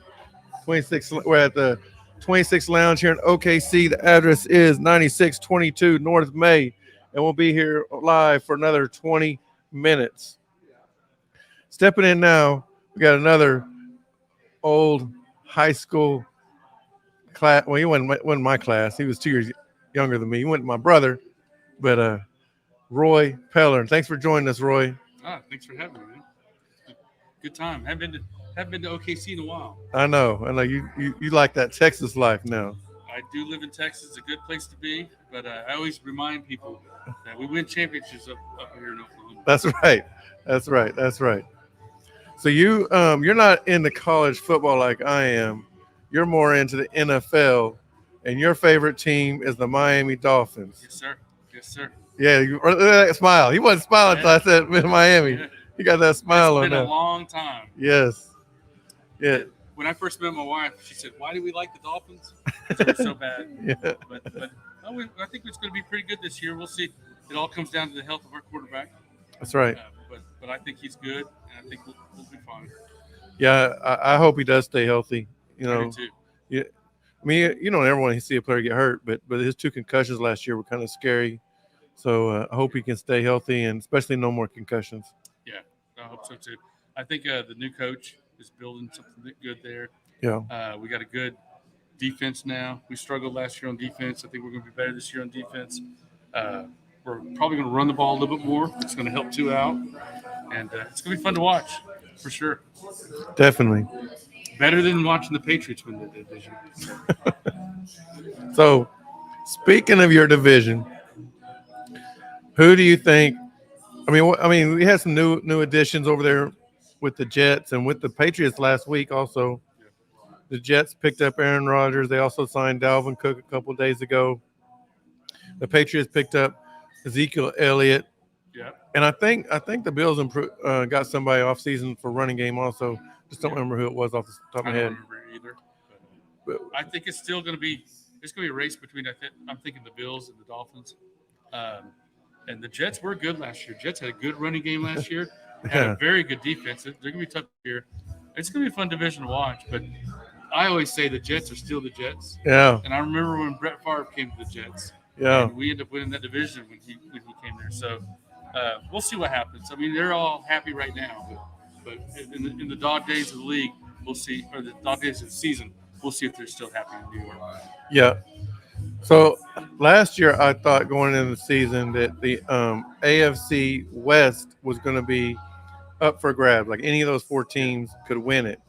26. We're at the 26 Lounge here in OKC. The address is 9622 North May, and we'll be here live for another 20 minutes. Stepping in now, we got another old high school class. Well, he wasn't my class. He was 2 years younger than me. He went to my brother, but Roy Peller. Thanks for joining us, Roy. Thanks for having me, man. Good time. Haven't been to OKC in a while. I know. You like that Texas life now. I do live in Texas. It's a good place to be, but I always remind people that we win championships up here in Oklahoma. That's right. So you're not into college football like I am. You're more into the NFL, and your favorite team is the Miami Dolphins. Yes, sir. Yeah, look at that smile. He wasn't smiling until I said in Miami. Yeah. He got that smile It's on been a there. long time. Yes. Yeah. When I first met my wife, she said, "Why do we like the Dolphins? Because they're so bad." Yeah. But I think it's going to be pretty good this year. We'll see. It all comes down to the health of our quarterback. That's right. But I think he's good, and I think we'll be fine. Yeah, I hope he does stay healthy. You I do know, too. yeah. I mean, you don't ever want to see a player get hurt, but his 2 concussions last year were kind of scary. So I hope he can stay healthy and especially no more concussions. Yeah, I hope so too. I think the new coach is building something good there. Yeah. We got a good defense now. We struggled last year on defense. I think we're going to be better this year on defense. We're probably going to run the ball a little bit more. It's going to help 2 out, and it's going to be fun to watch for sure. Definitely. Better than watching the Patriots win the division. So, speaking of your division, who do you think? I mean, we had some new additions over there with the Jets and with the Patriots last week. Also, the Jets picked up Aaron Rodgers. They also signed Dalvin Cook a couple of days ago. The Patriots picked up Ezekiel Elliott. Yeah. And I think the Bills got somebody off season for running game also. Just don't remember who it was off the top of I my don't head. remember either. But I think it's still going to be a race between I'm thinking the Bills and the Dolphins. And the Jets were good last year. Jets had a good running game last year. Had a very good defense. They're going to be tough here. It's going to be a fun division to watch. But I always say the Jets are still the Jets. Yeah. And I remember when Brett Favre came to the Jets. Yeah. And we ended up winning that division when he came there. So we'll see what happens. I mean, they're all happy right now. But in the dog days of the league, we'll see. Or the dog days of the season, we'll see if they're still happy in New York. Yeah. So last year, I thought going into the season that the AFC West was going to be up for grabs. Like any of those 4 teams could win it.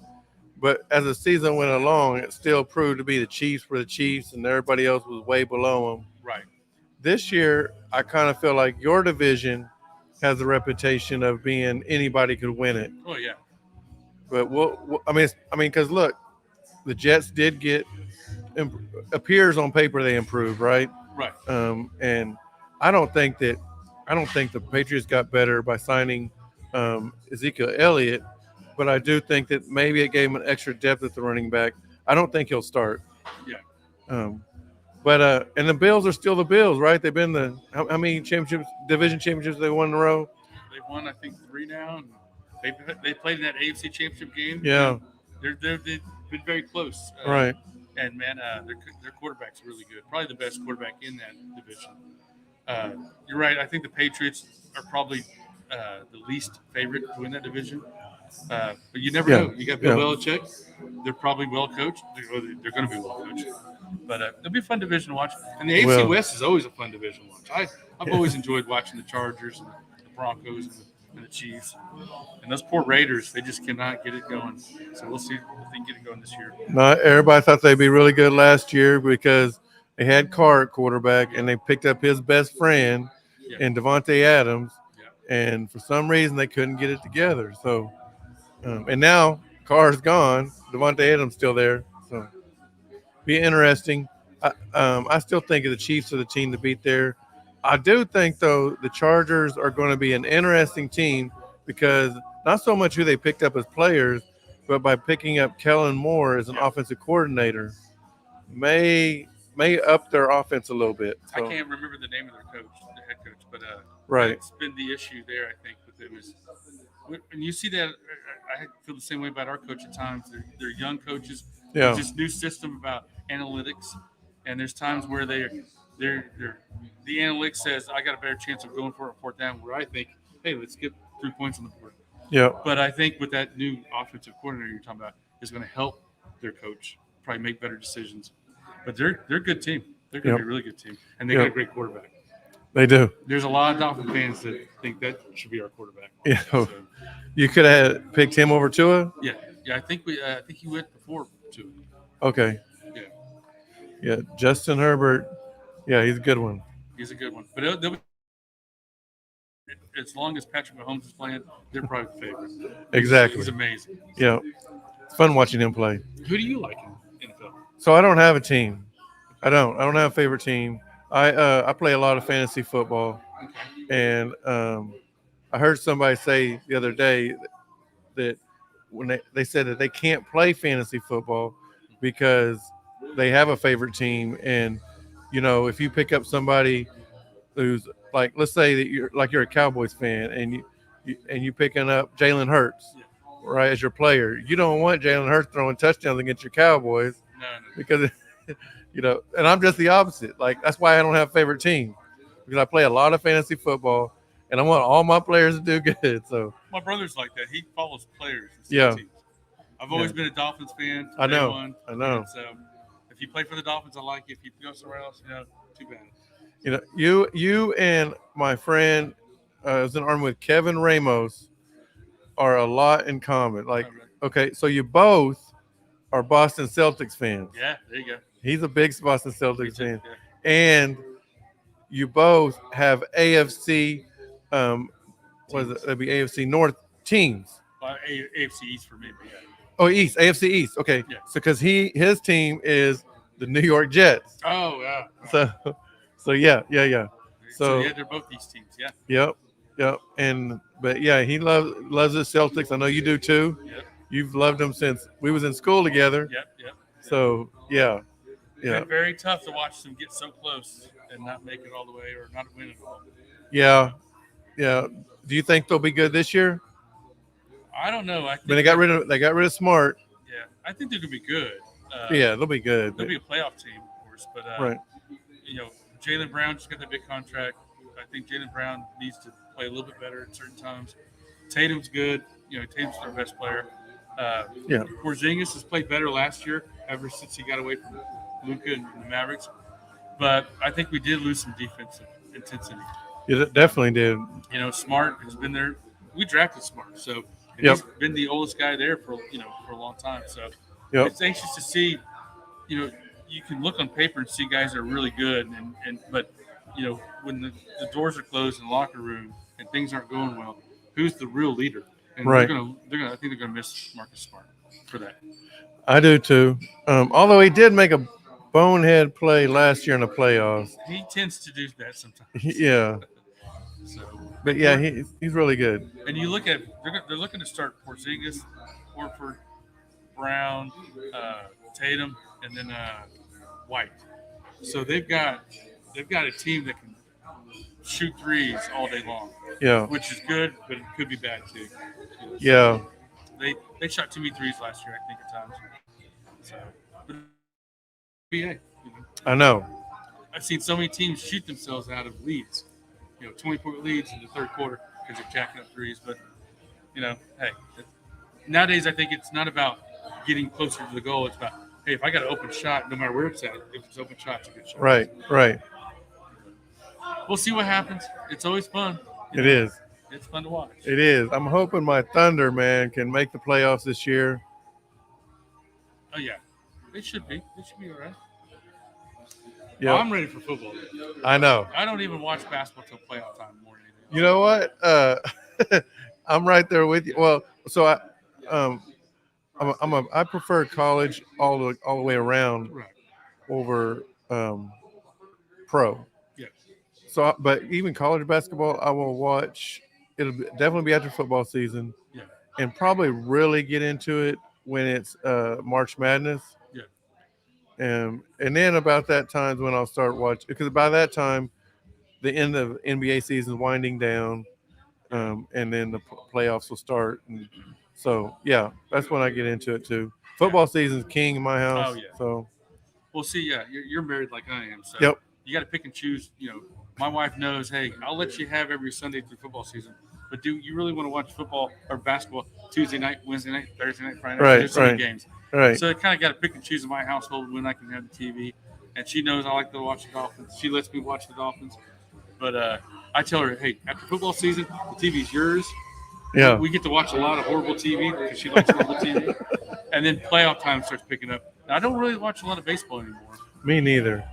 But as the season went along, it still proved to be the Chiefs were the Chiefs, and everybody else was way below them. Right. This year, I kind of feel like your division has a reputation of being anybody could win it. Oh yeah. But I mean, because look, the Jets did get appears on paper they improved, right? Right. And I don't think the Patriots got better by signing Ezekiel Elliott, but I do think that maybe it gave him an extra depth at the running back. I don't think he'll start. Yeah. But and the Bills are still the Bills, right? They've been how many division championships they won in a row? They've won, I think, 3 now. And they played in that AFC Championship game. Yeah. They've been very close. Right. And man, their quarterback's really good. Probably the best quarterback in that division. You're right. I think the Patriots are probably the least favorite to win that division. But you never know. You got Bill Belichick. They're probably well coached. They're going to be well coached. But it'll be a fun division to watch. And the AFC West is always a fun division to watch. I've always enjoyed watching the Chargers and the Broncos and the Chiefs. And those poor Raiders, they just cannot get it going. So we'll see if they can get it going this year. No, everybody thought they'd be really good last year because they had Carr at quarterback and they picked up his best friend in Devontae Adams. Yeah. And for some reason, they couldn't get it together. So, and now Carr's gone. Devontae Adams still there. So, be interesting. I still think the Chiefs are the team to beat there. I do think, though, the Chargers are going to be an interesting team because not so much who they picked up as players, but by picking up Kellen Moore as an offensive coordinator, may up their offense a little bit. So. I can't remember the name of their coach, the head coach, but right. It's been the issue there, I think, with them is and you see that I feel the same way about our coach at times. They're young coaches. Yeah. There's this new system about analytics, and there's times where they're the analytics says I got a better chance of going for a 4th down. Where I think, hey, let's get 3 points on the board. Yeah. But I think with that new offensive coordinator you're talking about is going to help their coach probably make better decisions. But they're a good team. They're going to be a really good team, and they got a great quarterback. They do. There's a lot of Dolphin fans that think that should be our quarterback. Yeah. So, you could have picked him over Tua? Yeah. I think he went before Tua. Okay. Yeah. Yeah. Justin Herbert. Yeah, he's a good one. He's a good one. But as long as Patrick Mahomes is playing, they're probably the favorite. Exactly. He's amazing. Yeah. It's fun watching him play. Who do you like in NFL? So I don't have a team. I don't have a favorite team. I play a lot of fantasy football. And I heard somebody say the other day that when they said that they can't play fantasy football because they have a favorite team. And, if you pick up somebody who's like, let's say that you're a Cowboys fan and you picking up Jalen Hurts, right, as your player. You don't want Jalen Hurts throwing touchdowns against your Cowboys because, and I'm just the opposite. Like, that's why I don't have a favorite team, because I play a lot of fantasy football and I want all my players to do good. So my brother's like that. He follows players. Yeah. Teams. I've always been a Dolphins fan. I know. I know. And so if you play for the Dolphins, I like it. If you go somewhere else, too bad. You and my friend, is in arm with Kevin Ramos, are a lot in common. Like, okay, so you both are Boston Celtics fans. Yeah, there you go. He's a big Boston Celtics fan, Yeah. and you both have AFC. What is it? It'd be AFC North teams. Well, AFC East for me. But yeah. Oh, East, AFC East. Okay, Yeah. so because his team is the New York Jets. Oh yeah. So yeah. So yeah, they're both these teams. Yeah. Yep. But yeah, he loves the Celtics. I know you do too. Yep. You've loved them since we was in school together. Yep. So yeah. It's been very tough to watch them get so close and not make it all the way or not win at all. Yeah. Do you think they'll be good this year? I don't know. I mean, they got rid of Smart. Yeah, I think they're gonna be good. Yeah, they'll be good. They'll be a playoff team, of course. But right. Jaylen Brown just got that big contract. I think Jaylen Brown needs to play a little bit better at certain times. Tatum's good. Tatum's their best player. Porzingis has played better last year ever since he got away from Luka and the Mavericks. But I think we did lose some defensive intensity. You definitely did. Smart has been there. We drafted Smart, so he's been the oldest guy there for a long time. So it's anxious to see. You can look on paper and see guys that are really good, but when the doors are closed in the locker room and things aren't going well, who's the real leader? And right. I think they're gonna miss Marcus Smart for that. I do too. Although he did make a bonehead play last year in the playoffs. He tends to do that sometimes. Yeah. But yeah, he's really good. And you look at they're looking to start Porzingis, Horford, Brown, Tatum, and then White. So they've got a team that can shoot threes all day long. Yeah. Which is good, but it could be bad too. Yeah. They shot too many threes last year, I think, at times. So, but NBA. I know. I've seen so many teams shoot themselves out of leads. 20-point leads in the third quarter because they're jacking up threes. But, hey, nowadays I think it's not about getting closer to the goal. It's about, hey, if I got an open shot, no matter where it's at, if it's open shot, it's a good shot. Right. We'll see what happens. It's always fun. It is. It's fun to watch. It is. I'm hoping my Thunder, man, can make the playoffs this year. Oh, yeah. They should be. They should be all right. Yeah, I'm ready for football. I know. I don't even watch basketball till playoff time more than anything. You know what? I'm right there with you. Well, so I prefer college all the way around over pro. Yes. So, but even college basketball, I will watch. It'll definitely be after football season. Yeah. And probably really get into it when it's March Madness. And then about that time is when I'll start watching, because by that time, the end of NBA season is winding down, and then the playoffs will start. And so, yeah, that's when I get into it too. Football season's king in my house. Oh, yeah. So, well, see, yeah, you're married like I am. So yep. You got to pick and choose. My wife knows, hey, I'll let you have every Sunday through football season. But do you really want to watch football or basketball Tuesday night, Wednesday night, Thursday night, Friday night? Right, There's so many games. Right. So I kind of got to pick and choose in my household when I can have the TV. And she knows I like to watch the Dolphins. She lets me watch the Dolphins. But I tell her, hey, after football season, the TV's yours. Yeah. We get to watch a lot of horrible TV because she likes horrible TV. And then playoff time starts picking up. Now, I don't really watch a lot of baseball anymore. Me neither.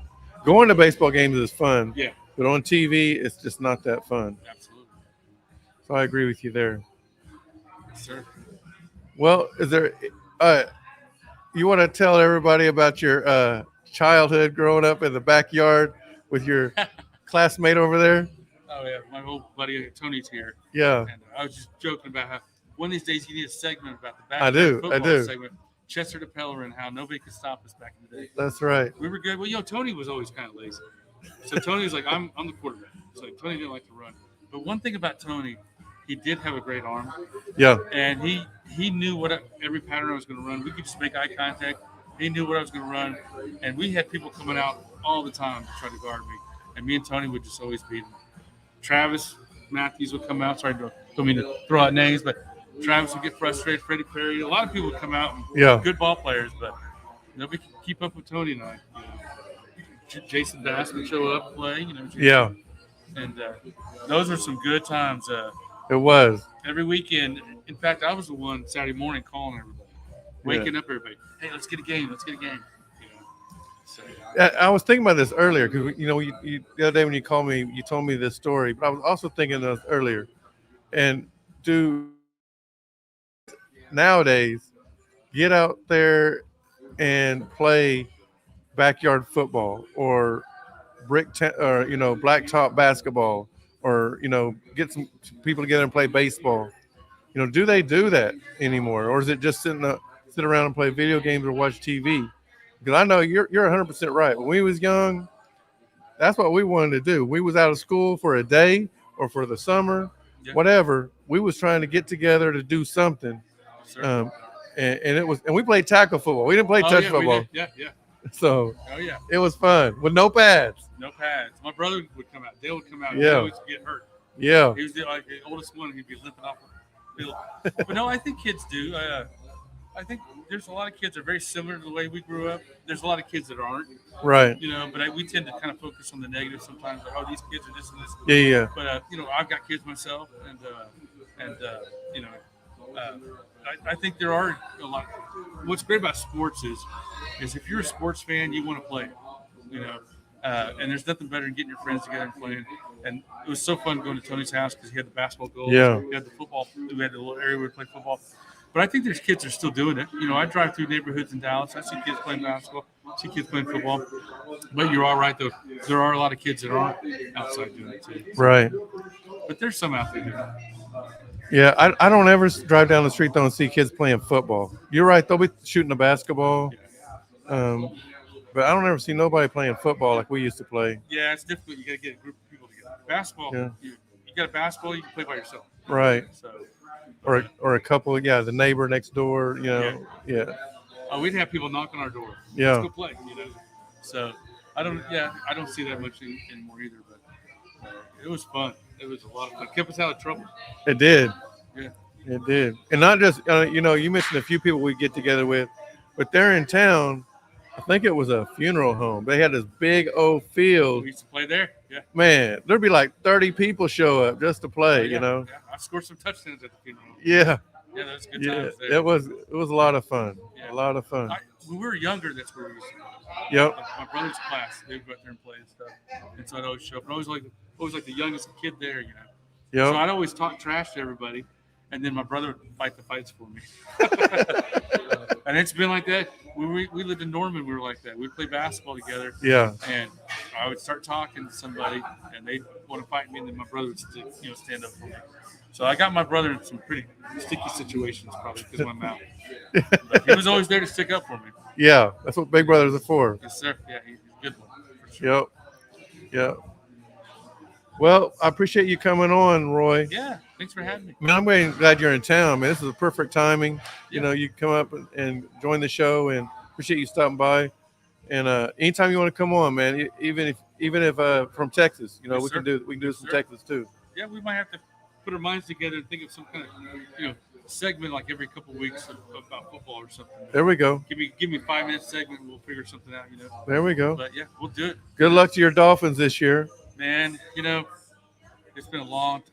Going to baseball games is fun. Yeah. But on TV, it's just not that fun. Absolutely. So I agree with you there. Yes, sir. Well, is there you want to tell everybody about your childhood growing up in the backyard with your classmate over there? Oh yeah, my old buddy Tony's here, Yeah, and I was just joking about how one of these days you need a segment about the I do, backyard I football do. segment. Chester to Peller and how nobody could stop us back in the day. That's right. We were good. Well, Tony was always kind of lazy. So Tony was like, I'm the quarterback. So Tony didn't like to run. But one thing about Tony, he did have a great arm, Yeah, and he knew every pattern I was going to run. We could just make eye contact. He knew what I was going to run, and we had people coming out all the time to try to guard me, and me and Tony would just always beat him. Travis Matthews would come out. Sorry, don't mean to throw out names, but Travis would get frustrated. Freddie Perry, a lot of people would come out. And Yeah. Good ball players, but nobody could keep up with Tony and I. Jason Bass would show up, play. yeah, And those were some good times. it was. Every weekend. In fact, I was the one Saturday morning calling everybody, waking up everybody. Hey, let's get a game. Let's get a game. So, I was thinking about this earlier because you the other day when you called me, you told me this story. But I was also thinking of this earlier, and nowadays get out there and play backyard football or or blacktop basketball or get some people together and play baseball. Do they do that anymore, or is it just sit around and play video games or watch TV? Because I know you're 100% right. When we was young, that's what we wanted to do. We was out of school for a day or for the summer, whatever. We was trying to get together to do something. And we played tackle football. We didn't play touch football. Yeah. So yeah. it was fun with no pads. No pads. My brother would come out. Dale would come out. Yeah. He always get hurt. Yeah. He was the oldest one. He'd be limping off the field. But no, I think kids do. I think there's a lot of kids that are very similar to the way we grew up. There's a lot of kids that aren't. Right. But we tend to kind of focus on the negative sometimes. Like, oh, these kids are this and this. Yeah. But I've got kids myself, and I think there are a lot. What's great about sports is if you're a sports fan, you want to play. And there's nothing better than getting your friends together and playing. And it was so fun going to Tony's house because he had the basketball goals. Yeah. He had the football. We had the little area where we played football. But I think there's kids that are still doing it. I drive through neighborhoods in Dallas. I see kids playing basketball. I see kids playing football. But you're all right, though. There are a lot of kids that aren't outside doing it, too. Right. But there's some out there doing it. Yeah, I don't ever drive down the street, though, and see kids playing football. You're right. They'll be shooting a basketball. But I don't ever see nobody playing football like we used to play. Yeah, it's difficult. You got to get a group of people together. Basketball, you got a basketball, you can play by yourself. Right. So, or a couple, the neighbor next door, yeah. Oh, we'd have people knock on our door. Yeah. Let's go play, So I don't see that much anymore either. But it was fun. It was a lot of fun. Kept us out of trouble. It did. Yeah. It did. And not just, you mentioned a few people we get together with, but they're in town. I think it was a funeral home. They had this big old field. We used to play there. Yeah. Man, there'd be like 30 people show up just to play, Yeah, I scored some touchdowns at the funeral home. Yeah. Yeah, that was good times there. It was a lot of fun. Yeah. A lot of fun. When we were younger, that's where we used to go. Yep. My brother's class, they'd go out there and play and stuff. And so I'd always show up. And I was like the youngest kid there, Yep. So I'd always talk trash to everybody. And then my brother would fight the fights for me. And it's been like that. We lived in Norman. We were like that. We'd play basketball together. Yeah. And I would start talking to somebody, and they'd want to fight me, and then my brother would stand up for me. So I got my brother in some pretty sticky situations, probably because of my mouth. But he was always there to stick up for me. Yeah. That's what big brothers are for. Yes, sir. Yeah, he's a good one. For sure. Yep. Well, I appreciate you coming on, Roy. Yeah, thanks for having me. Man, I'm really glad you're in town, man. This is a perfect timing. Yeah. You come up and join the show, and appreciate you stopping by. And anytime you want to come on, man, even if from Texas, Yes, we sir. can do Yes, some sir. Texas too. Yeah, we might have to put our minds together and think of some kind of segment like every couple of weeks about football or something. There we go. Give me a 5-minute segment, and we'll figure something out. There we go. But yeah, we'll do it. Good luck to your Dolphins this year. Man, it's been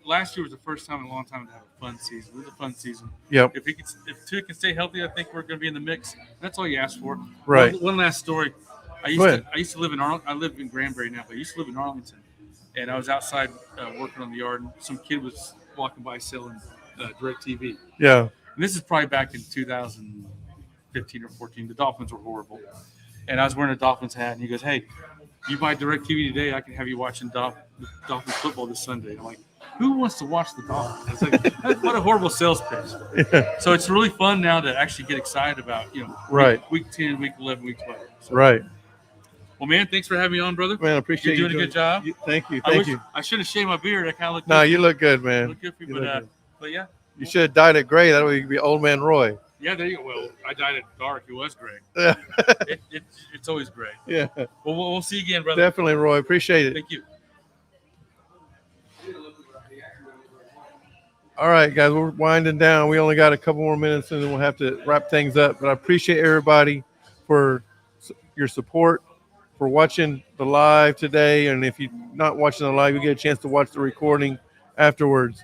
last year was the first time in a long time to have a fun season. It was a fun season. Yep. If Tua can stay healthy, I think we're going to be in the mix. That's all you ask for. Right. One last story. I used to live in I live in Granbury now, but I used to live in Arlington, and I was outside working on the yard, and some kid was walking by selling DirecTV. Yeah. And this is probably back in 2015 or 14. The Dolphins were horrible, and I was wearing a Dolphins hat, and he goes, "Hey, you buy DirecTV today, I can have you watching Dolphins football this Sunday. I'm like, who wants to watch the Dolphins? It's like, what a horrible sales pitch. So it's really fun now to actually get excited about, Right. week 10, week 11, week 12. So, Right. well, man, thanks for having me on, brother. Man, I appreciate You're doing a good job. Thank you. I should have shaved my beard. I kind of look No, good. you look good, man. Look good for you, You look good. but yeah. You should have dyed it gray. That way you could be Old Man Roy. Yeah, there you go. Well, I dyed it dark. It was gray. Yeah. It's always gray. Yeah. Well, we'll see you again, brother. Definitely, Roy. Appreciate it. Thank you. All right, guys, we're winding down. We only got a couple more minutes, and then we'll have to wrap things up. But I appreciate everybody for your support, for watching the live today. And if you're not watching the live, you get a chance to watch the recording afterwards.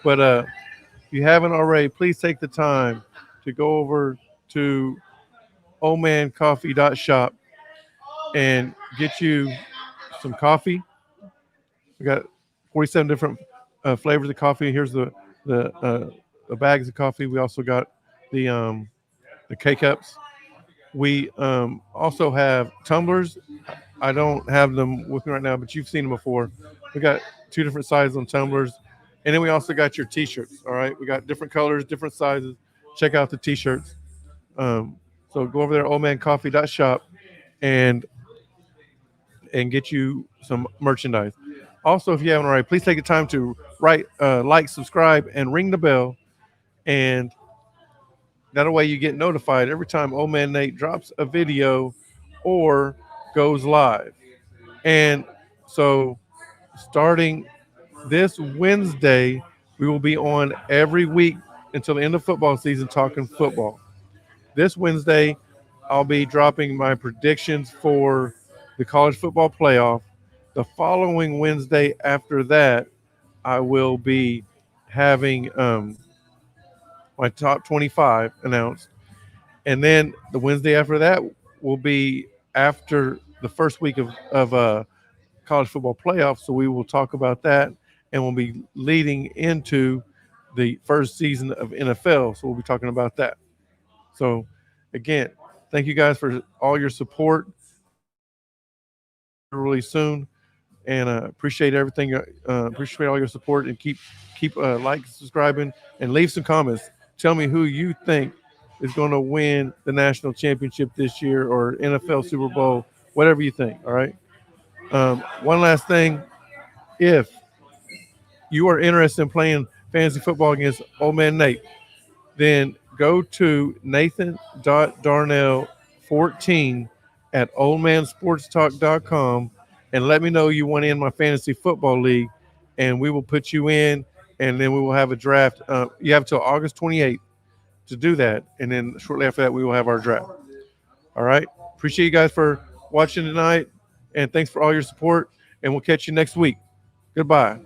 But if you haven't already, please take the time to go over to oldmancoffee.shop and get you some coffee. We got 47 different flavors of coffee. Here's the bags of coffee. We also got the K-Cups. We also have tumblers. I don't have them with me right now, but you've seen them before. We got 2 different sizes on tumblers. And then we also got your T-shirts, all right? We got different colors, different sizes. Check out the T-shirts. So go over there, oldmancoffee.shop, and get you some merchandise. Also, if you haven't already, please take the time to like, subscribe, and ring the bell. And that way you get notified every time Old Man Nate drops a video or goes live. And so starting this Wednesday, we will be on every week until the end of football season talking football. This Wednesday, I'll be dropping my predictions for the college football playoff. The following Wednesday after that, I will be having my top 25 announced. And then the Wednesday after that will be after the first week of college football playoff. So we will talk about that, and we'll be leading into the first season of NFL. So we'll be talking about that. So again, thank you guys for all your support really soon. And appreciate everything. Appreciate all your support, and keep like, subscribing, and leave some comments. Tell me who you think is going to win the national championship this year, or NFL Super Bowl, whatever you think. All right. One last thing, if you are interested in playing fantasy football against Old Man Nate, then go to nathan.darnell14 at oldmansportstalk.com and let me know you want in my fantasy football league, and we will put you in, and then we will have a draft. You have till August 28th to do that, and then shortly after that, we will have our draft. All right. Appreciate you guys for watching tonight, and thanks for all your support, and we'll catch you next week. Goodbye.